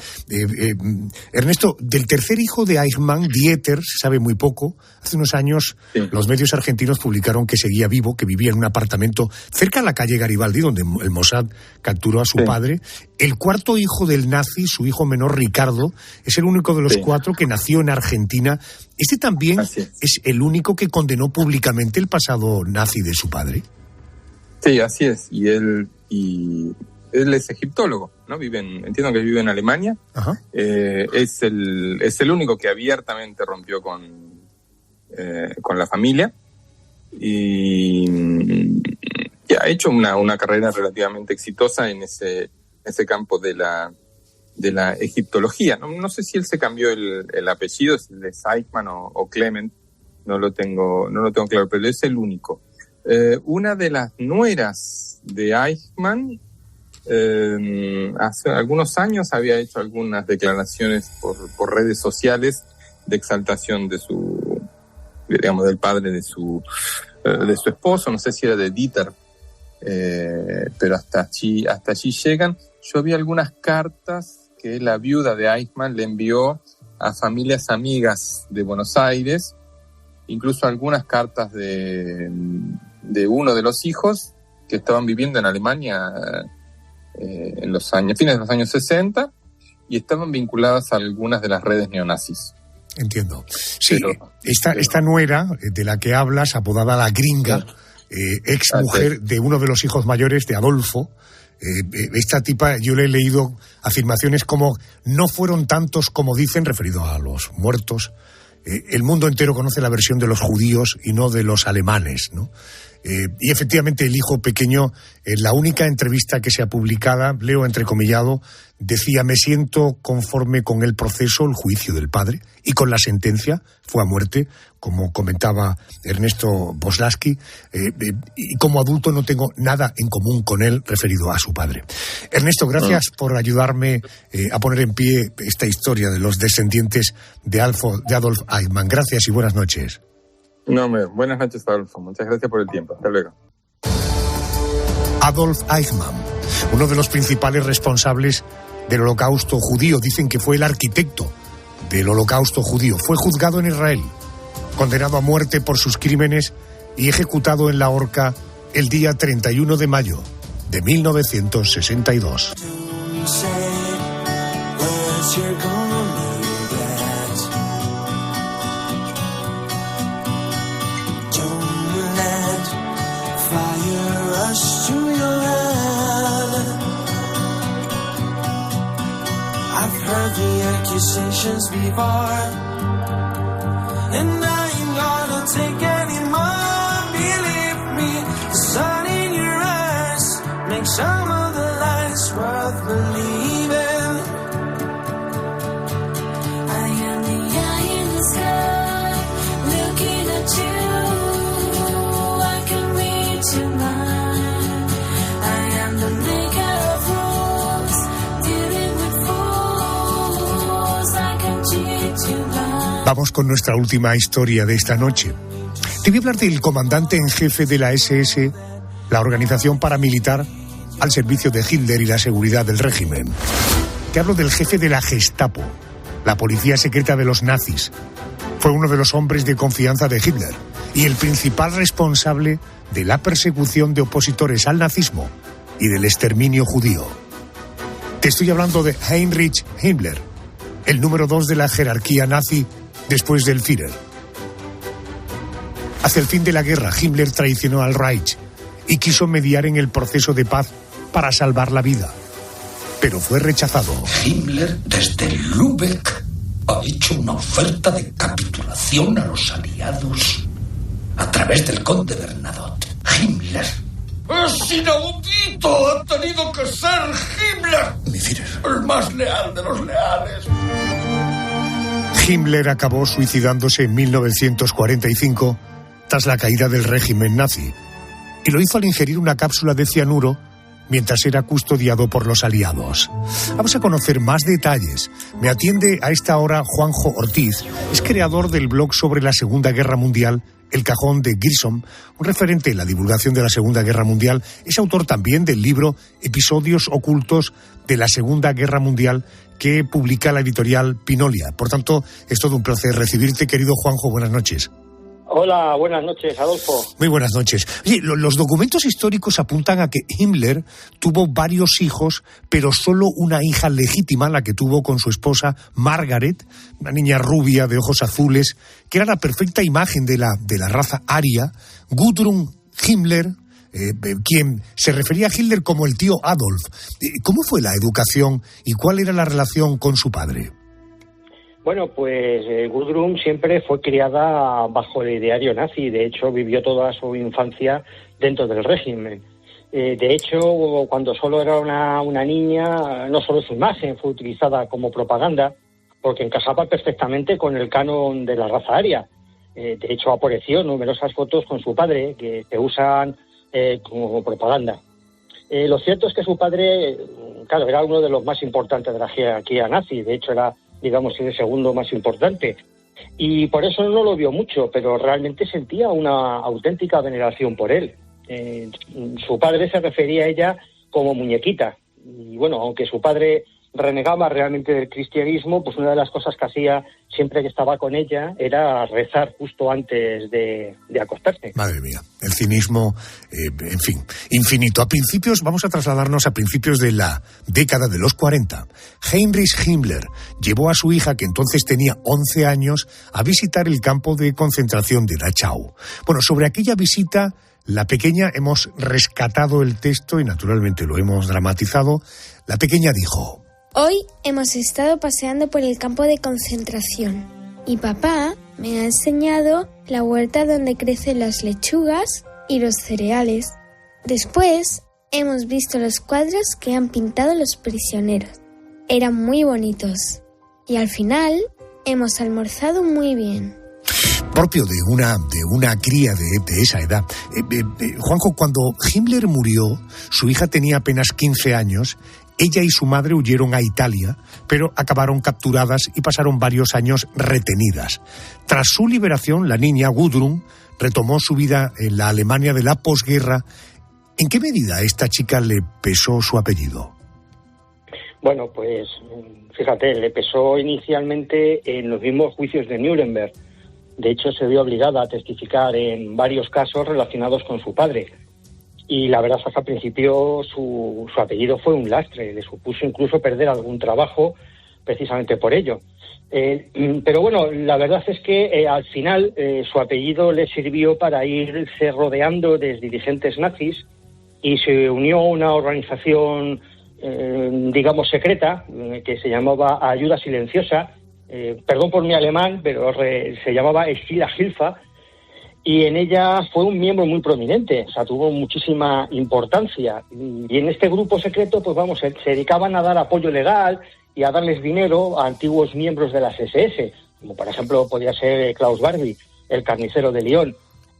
Ernesto, del tercer hijo de Eichmann, Dieter, se sabe muy poco. Hace unos años los medios argentinos publicaron que seguía vivo, que vivía en un apartamento cerca de la calle Garibaldi, donde el Mossad capturó a su padre. El cuarto hijo del nazi, su hijo menor Ricardo, es el único de los cuatro que nació en Argentina. ¿Este también es el único que condenó públicamente el pasado nazi de su padre? Sí, así es. Y él es egiptólogo, ¿no? Entiendo que vive en Alemania. Ajá. Es el único que abiertamente rompió con la familia y ha hecho una carrera relativamente exitosa en ese campo de la egiptología. No sé si él se cambió el apellido, si es Eichmann o Clement, no lo tengo claro, pero es el único. Una de las nueras de Eichmann hace algunos años había hecho algunas declaraciones por redes sociales de exaltación del padre de su esposo, no sé si era de Dieter, pero hasta allí llegan. Yo vi algunas cartas que la viuda de Eichmann le envió a familias amigas de Buenos Aires, incluso algunas cartas de uno de los hijos que estaban viviendo en Alemania en fines de los años 60 y estaban vinculadas a algunas de las redes neonazis. Entiendo. Sí, esta nuera de la que hablas, apodada la gringa, ex mujer de uno de los hijos mayores de Adolfo, esta tipa, yo le he leído afirmaciones como no fueron tantos como dicen, referido a los muertos. El mundo entero conoce la versión de los judíos y no de los alemanes, ¿no? Y efectivamente el hijo pequeño, en la única entrevista que se ha publicado, leo entrecomillado, decía: me siento conforme con el proceso, el juicio del padre, y con la sentencia, fue a muerte, como comentaba Ernesto Boslaski, y como adulto no tengo nada en común con él referido a su padre. Ernesto, gracias por ayudarme a poner en pie esta historia de los descendientes de Adolf Eichmann. Gracias y buenas noches. No, buenas noches, Adolfo. Muchas gracias por el tiempo. Hasta luego. Adolf Eichmann, uno de los principales responsables del Holocausto judío. Dicen que fue el arquitecto del Holocausto judío. Fue juzgado en Israel, condenado a muerte por sus crímenes y ejecutado en la horca el día 31 de mayo de 1962. To your head, I've heard the accusations before, and I ain't gonna take any more. Believe me, the sun in your eyes makes some of the lies worth believing. I am the eye in the sky, looking at you. I can read your mind. Vamos con nuestra última historia de esta noche. Te voy a hablar del comandante en jefe de la SS, la organización paramilitar al servicio de Hitler y la seguridad del régimen. Te hablo del jefe de la Gestapo, la policía secreta de los nazis. Fue uno de los hombres de confianza de Hitler y el principal responsable de la persecución de opositores al nazismo y del exterminio judío. Te estoy hablando de Heinrich Himmler, el número 2 de la jerarquía nazi después del Führer. Hacia el fin de la guerra, Himmler traicionó al Reich y quiso mediar en el proceso de paz para salvar la vida pero fue rechazado. Himmler, desde Lübeck, ha hecho una oferta de capitulación a los aliados a través del conde Bernadotte. Himmler. ¡Es inaudito! ¡Ha tenido que ser Himmler! Mi Führer. El más leal de los leales. Himmler acabó suicidándose en 1945 tras la caída del régimen nazi, y lo hizo al ingerir una cápsula de cianuro mientras era custodiado por los aliados. Vamos a conocer más detalles. Me atiende a esta hora Juanjo Ortiz, es creador del blog sobre la Segunda Guerra Mundial, El Cajón de Grissom, un referente en la divulgación de la Segunda Guerra Mundial. Es autor también del libro Episodios ocultos de la Segunda Guerra Mundial, que publica la editorial Pinolia. Por tanto, es todo un placer recibirte, querido Juanjo. Buenas noches. Hola, buenas noches, Adolfo. Muy buenas noches. Oye, los documentos históricos apuntan a que Himmler tuvo varios hijos, pero solo una hija legítima, la que tuvo con su esposa Margaret, una niña rubia de ojos azules, que era la perfecta imagen de la raza aria, Gudrun Himmler, quien se refería a Hitler como el tío Adolf. ¿Cómo fue la educación y cuál era la relación con su padre? Bueno, pues Gudrun siempre fue criada bajo el ideario nazi. De hecho, vivió toda su infancia dentro del régimen. De hecho, cuando solo era una niña, no solo su imagen fue utilizada como propaganda, porque encajaba perfectamente con el canon de la raza aria. De hecho, apareció numerosas fotos con su padre que se usan como propaganda. Lo cierto es que su padre, claro, era uno de los más importantes de la jerarquía nazi. De hecho, era, digamos, el segundo más importante. Y por eso no lo vio mucho, pero realmente sentía una auténtica veneración por él. Su padre se refería a ella como muñequita. Y bueno, aunque su padre renegaba realmente del cristianismo, pues una de las cosas que hacía siempre que estaba con ella era rezar justo antes de acostarse. Madre mía, el cinismo, en fin, infinito. Vamos a trasladarnos a principios de la década de los 40. Heinrich Himmler llevó a su hija, que entonces tenía 11 años, a visitar el campo de concentración de Dachau. Bueno, sobre aquella visita, la pequeña, hemos rescatado el texto y naturalmente lo hemos dramatizado. La pequeña dijo: hoy hemos estado paseando por el campo de concentración y papá me ha enseñado la huerta donde crecen las lechugas y los cereales. Después hemos visto los cuadros que han pintado los prisioneros. Eran muy bonitos. Y al final hemos almorzado muy bien. Propio de una cría de esa edad. Juanjo, cuando Himmler murió, su hija tenía apenas 15 años. Ella y su madre huyeron a Italia, pero acabaron capturadas y pasaron varios años retenidas. Tras su liberación, la niña Gudrun retomó su vida en la Alemania de la posguerra. ¿En qué medida a esta chica le pesó su apellido? Bueno, pues fíjate, le pesó inicialmente en los mismos juicios de Nuremberg. De hecho, se vio obligada a testificar en varios casos relacionados con su padre. Y la verdad es que al principio su apellido fue un lastre, le supuso incluso perder algún trabajo precisamente por ello. Pero bueno, la verdad es que al final su apellido le sirvió para irse rodeando de dirigentes nazis y se unió a una organización, digamos, secreta, que se llamaba Ayuda Silenciosa. Perdón por mi alemán, pero se llamaba Stille Hilfe. Y en ella fue un miembro muy prominente, o sea, tuvo muchísima importancia. Y en este grupo secreto, pues vamos, se dedicaban a dar apoyo legal y a darles dinero a antiguos miembros de las SS, como por ejemplo podía ser Klaus Barbie, el carnicero de Lyon.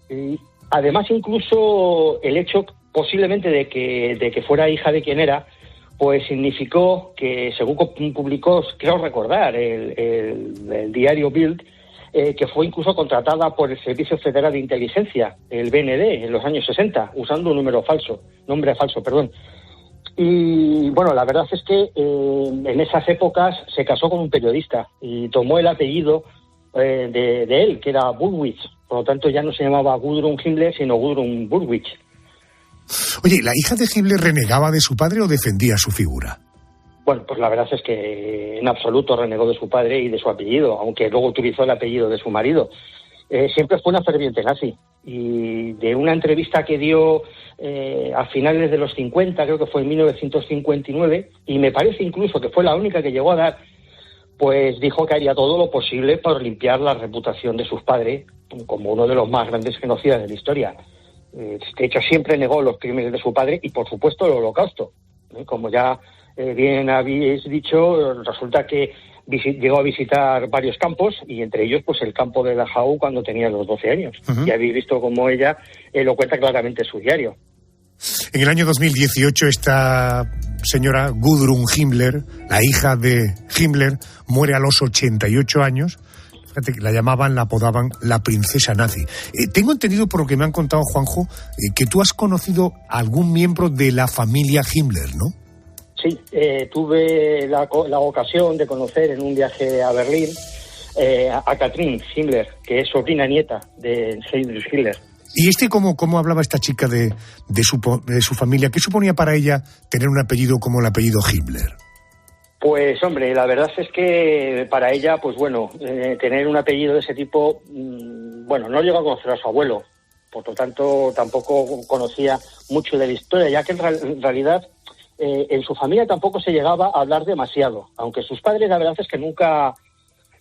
Y además, incluso el hecho posiblemente de que fuera hija de quien era, pues significó que, según publicó, creo recordar, el diario Bild, que fue incluso contratada por el Servicio Federal de Inteligencia, el BND, en los años 60, usando un nombre falso. Y bueno, la verdad es que en esas épocas se casó con un periodista y tomó el apellido de él, que era Burwitz. Por lo tanto, ya no se llamaba Gudrun Himmler, sino Gudrun Burwitz. Oye, ¿la hija de Himmler renegaba de su padre o defendía su figura? Bueno, pues la verdad es que en absoluto renegó de su padre y de su apellido, aunque luego utilizó el apellido de su marido. siempre fue una ferviente nazi. Y de una entrevista que dio a finales de los 50, creo que fue en 1959, y me parece incluso que fue la única que llegó a dar, pues dijo que haría todo lo posible por limpiar la reputación de sus padres como uno de los más grandes genocidas de la historia. De hecho, siempre negó los crímenes de su padre y, por supuesto, el Holocausto. Como ya bien habéis dicho, resulta que llegó a visitar varios campos, y entre ellos pues el campo de Dachau cuando tenía los 12 años. Y habéis visto cómo ella lo cuenta claramente en su diario. En el año 2018 esta señora Gudrun Himmler, la hija de Himmler, muere a los 88 años. Fíjate, la apodaban la princesa nazi. Tengo entendido, por lo que me han contado, Juanjo, que tú has conocido a algún miembro de la familia Himmler, ¿no? Sí, tuve la ocasión de conocer en un viaje a Berlín a Katrin Himmler, que es sobrina nieta de Heinrich Himmler. ¿Y cómo hablaba esta chica de su familia? ¿Qué suponía para ella tener un apellido como el apellido Himmler? Pues hombre, la verdad es que para ella, pues bueno, tener un apellido de ese tipo, bueno, no llegó a conocer a su abuelo, por lo tanto tampoco conocía mucho de la historia, ya que en realidad en su familia tampoco se llegaba a hablar demasiado, aunque sus padres la verdad es que nunca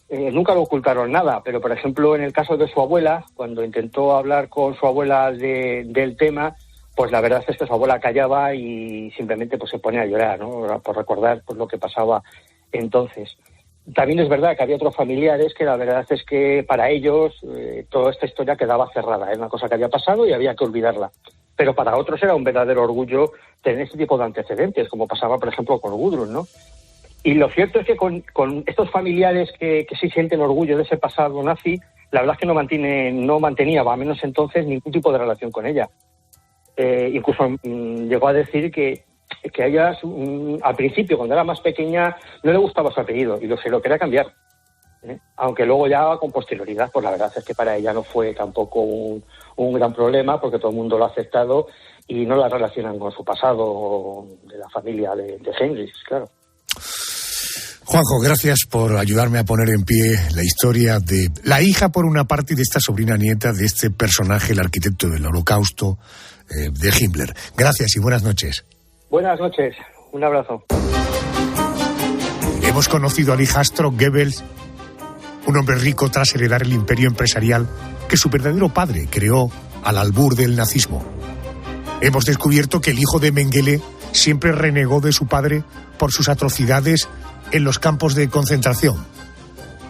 lo ocultaron nada, pero por ejemplo en el caso de su abuela, cuando intentó hablar con su abuela del tema, pues la verdad es que su abuela callaba y simplemente pues se ponía a llorar, ¿no? Por recordar pues lo que pasaba entonces. También es verdad que había otros familiares que la verdad es que para ellos toda esta historia quedaba cerrada, era una cosa que había pasado y había que olvidarla. Pero para otros era un verdadero orgullo tener este tipo de antecedentes, como pasaba por ejemplo con Gudrun, ¿no? Y lo cierto es que con estos familiares que sí sienten orgullo de ese pasado nazi, la verdad es que no mantenía, al menos entonces, ningún tipo de relación con ella. Incluso llegó a decir que a ella, al principio, cuando era más pequeña, no le gustaba su apellido y se lo quería cambiar. Aunque luego ya con posterioridad, pues la verdad es que para ella no fue tampoco un gran problema, porque todo el mundo lo ha aceptado y no la relacionan con su pasado de la familia de Heinrich, claro. Juanjo, gracias por ayudarme a poner en pie la historia de la hija, por una parte, y de esta sobrina nieta de este personaje, el arquitecto del Holocausto, de Himmler. Gracias y buenas noches. Buenas noches, un abrazo. Hemos conocido al hijastro Goebbels, un hombre rico tras heredar el imperio empresarial que su verdadero padre creó al albur del nazismo. Hemos descubierto que el hijo de Mengele siempre renegó de su padre por sus atrocidades en los campos de concentración.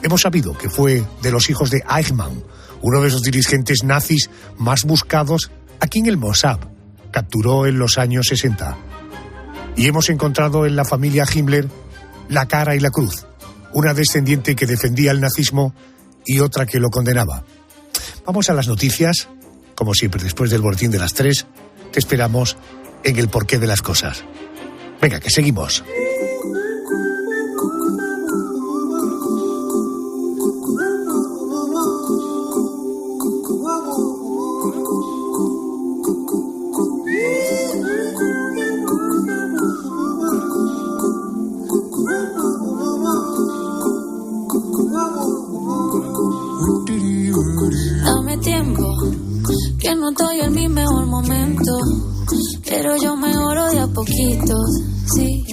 Hemos sabido que fue de los hijos de Eichmann, uno de esos dirigentes nazis más buscados a quien el Mossad capturó en los años 60. Y hemos encontrado en la familia Himmler la cara y la cruz, una descendiente que defendía el nazismo y otra que lo condenaba. Vamos a las noticias. Como siempre, después del boletín de las 3, te esperamos en el porqué de las cosas. Venga, que seguimos. Dame tiempo, que no estoy en mi mejor momento, pero yo mejoro de a poquito, sí.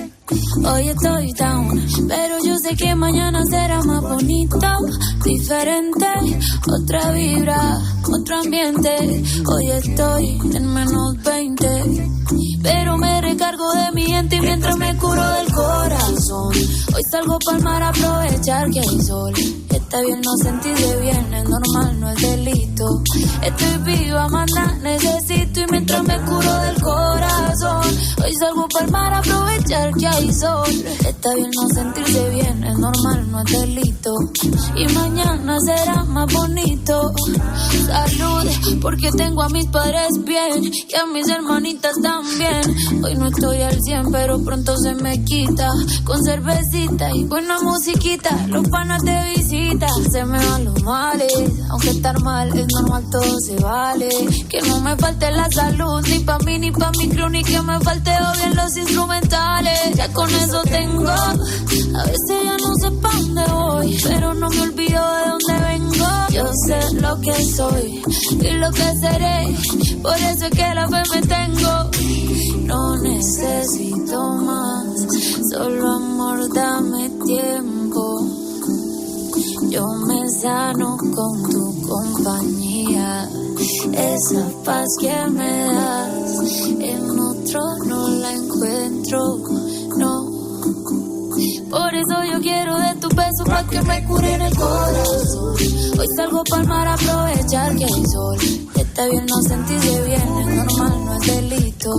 Hoy estoy down, pero yo sé que mañana será más bonito, diferente, otra vibra, otro ambiente. Hoy estoy en menos 20, pero me recargo de mi gente mientras me curo del corazón. Hoy salgo pa'l mar a aprovechar que hay sol. Está bien no sentirse bien, es normal, no es delito. Estoy viva, manda, necesito, y mientras me curo del corazón, hoy salgo pa'l mar a aprovechar que hay sol. Está bien no sentirse bien, es normal, no es delito. Y mañana será más bonito. Salud, porque tengo a mis padres bien y a mis hermanitas también. Hoy no estoy al 100, pero pronto se me quita. Con cervecita y buena musiquita, los panas de visita. Se me van los males, aunque estar mal es normal, todo se vale. Que no me falte la salud, ni pa' mí ni pa' mi crew, ni que me falte bien los instrumentales. Ya con eso tengo, a veces ya no sé pa' dónde voy, pero no me olvido de dónde vengo. Yo sé lo que soy y lo que seré. Por eso es que la fe me tengo. No necesito más, solo amor, dame tiempo. Yo me sano con tu compañía. Esa paz que me das, en otro no la encuentro, no. Por eso yo quiero de tu beso pa' que me cure en el corazón. Hoy salgo pa'l mar a aprovechar que hay sol. Está bien no sentirse bien, es normal, no es delito.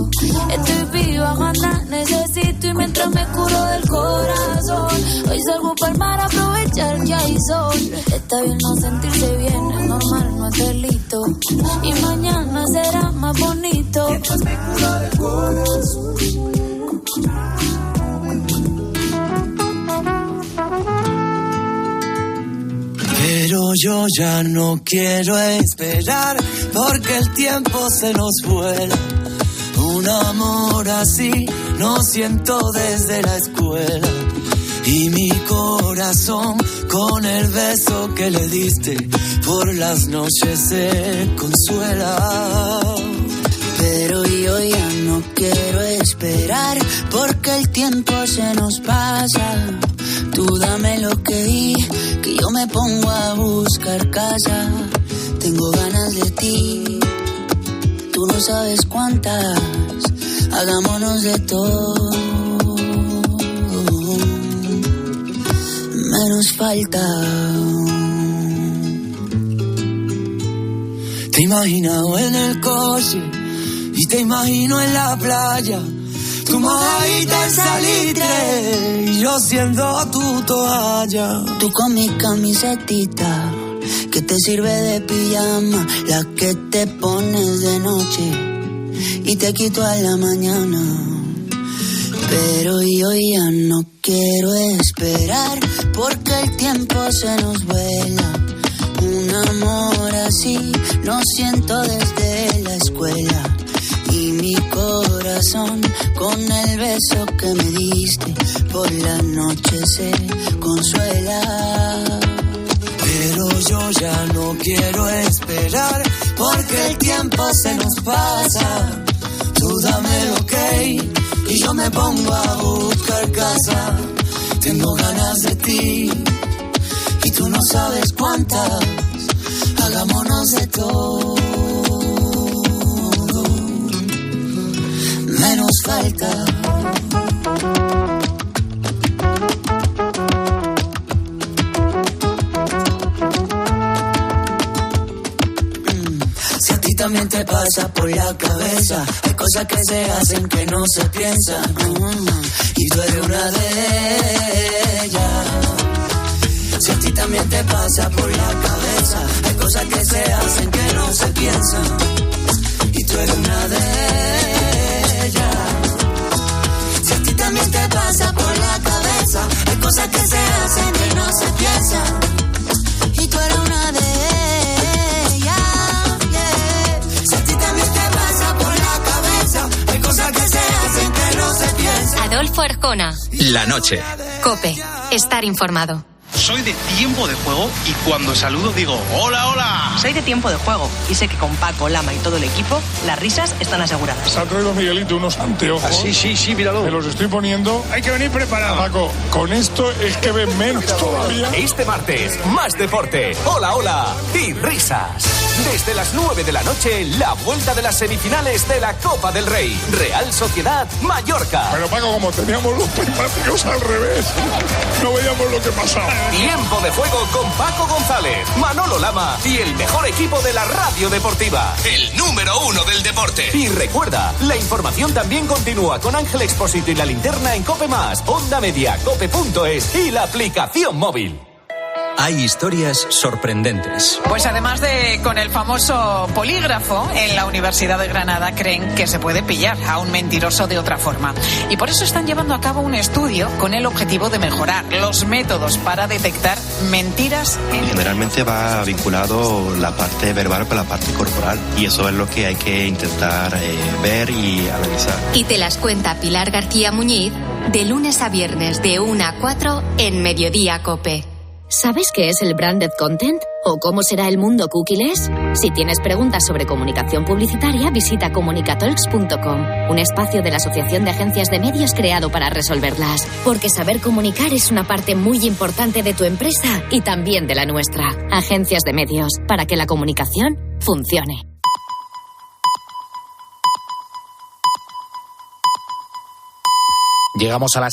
Estoy viva, mana, necesito y mientras me curo del corazón. Hoy salgo pa'l mar a aprovechar que hay sol. Está bien no sentirse bien, es normal, no es delito. Y mañana será más bonito. Mientras me curo del corazón. Pero yo ya no quiero esperar porque el tiempo se nos vuela. Un amor así no siento desde la escuela. Y mi corazón con el beso que le diste por las noches se consuela. Pero yo ya no quiero esperar porque el tiempo se nos pasa. Tú dame lo que yo me pongo a buscar casa. Tengo ganas de ti, tú no sabes cuántas. Hagámonos de todo, menos falta. Te he imaginado en el coche y te imagino en la playa. Tu mojadita en salitre y yo siendo tu toalla. Tú con mi camisetita que te sirve de pijama, la que te pones de noche y te quito a la mañana. Pero yo ya no quiero esperar porque el tiempo se nos vuela. Un amor así no siento desde la escuela. Y mi corazón con el beso que me diste por la noche se consuela. Pero yo ya no quiero esperar porque el tiempo se nos pasa. Tú dame lo que y yo me pongo a buscar casa. Tengo ganas de ti y tú no sabes cuántas. Hagámonos de todo, menos falta. Si a ti también te pasa por la cabeza, hay cosas que se hacen que no se piensan, y tú eres una de ellas. Si a ti también te pasa por la cabeza, hay cosas que se hacen que no se piensan, y tú eres una de ellas. Si a ti también te pasa por la cabeza, hay cosas que se hacen que no se piensan, y tú eres una de ellas, yeah. Si a ti también te pasa por la cabeza, hay cosas que se hacen que no se piensan. Adolfo Arjona. La noche. COPE. Estar informado. Soy de Tiempo de Juego y cuando saludo digo ¡hola, hola! Soy de Tiempo de Juego y sé que con Paco, Lama y todo el equipo las risas están aseguradas. Se ha traído Miguelito unos anteojos. Ah, sí, míralo. Me los estoy poniendo. Hay que venir preparado. Paco, con esto es que ven menos todavía. Este martes, más deporte, hola, hola y risas. Desde las 9 de la noche, la vuelta de las semifinales de la Copa del Rey. Real Sociedad Mallorca. Pero Paco, como teníamos los prismáticos al revés, no veíamos lo que pasaba. Tiempo de Juego con Paco González, Manolo Lama y el mejor equipo de la radio deportiva. El número 1 del deporte. Y recuerda, la información también continúa con Ángel Expósito y la linterna en COPE+, Onda Media, cope.es y la aplicación móvil. Hay historias sorprendentes. Pues además de con el famoso polígrafo, en la Universidad de Granada creen que se puede pillar a un mentiroso de otra forma. Y por eso están llevando a cabo un estudio con el objetivo de mejorar los métodos para detectar mentiras. Generalmente va vinculado la parte verbal con la parte corporal. Y eso es lo que hay que intentar ver y analizar. Y te las cuenta Pilar García Muñiz de lunes a viernes de 1 a 4 en Mediodía COPE. ¿Sabes qué es el branded content? ¿O cómo será el mundo cookieless? Si tienes preguntas sobre comunicación publicitaria, visita comunicatalks.com, un espacio de la Asociación de Agencias de Medios creado para resolverlas. Porque saber comunicar es una parte muy importante de tu empresa y también de la nuestra. Agencias de Medios, para que la comunicación funcione. Llegamos a las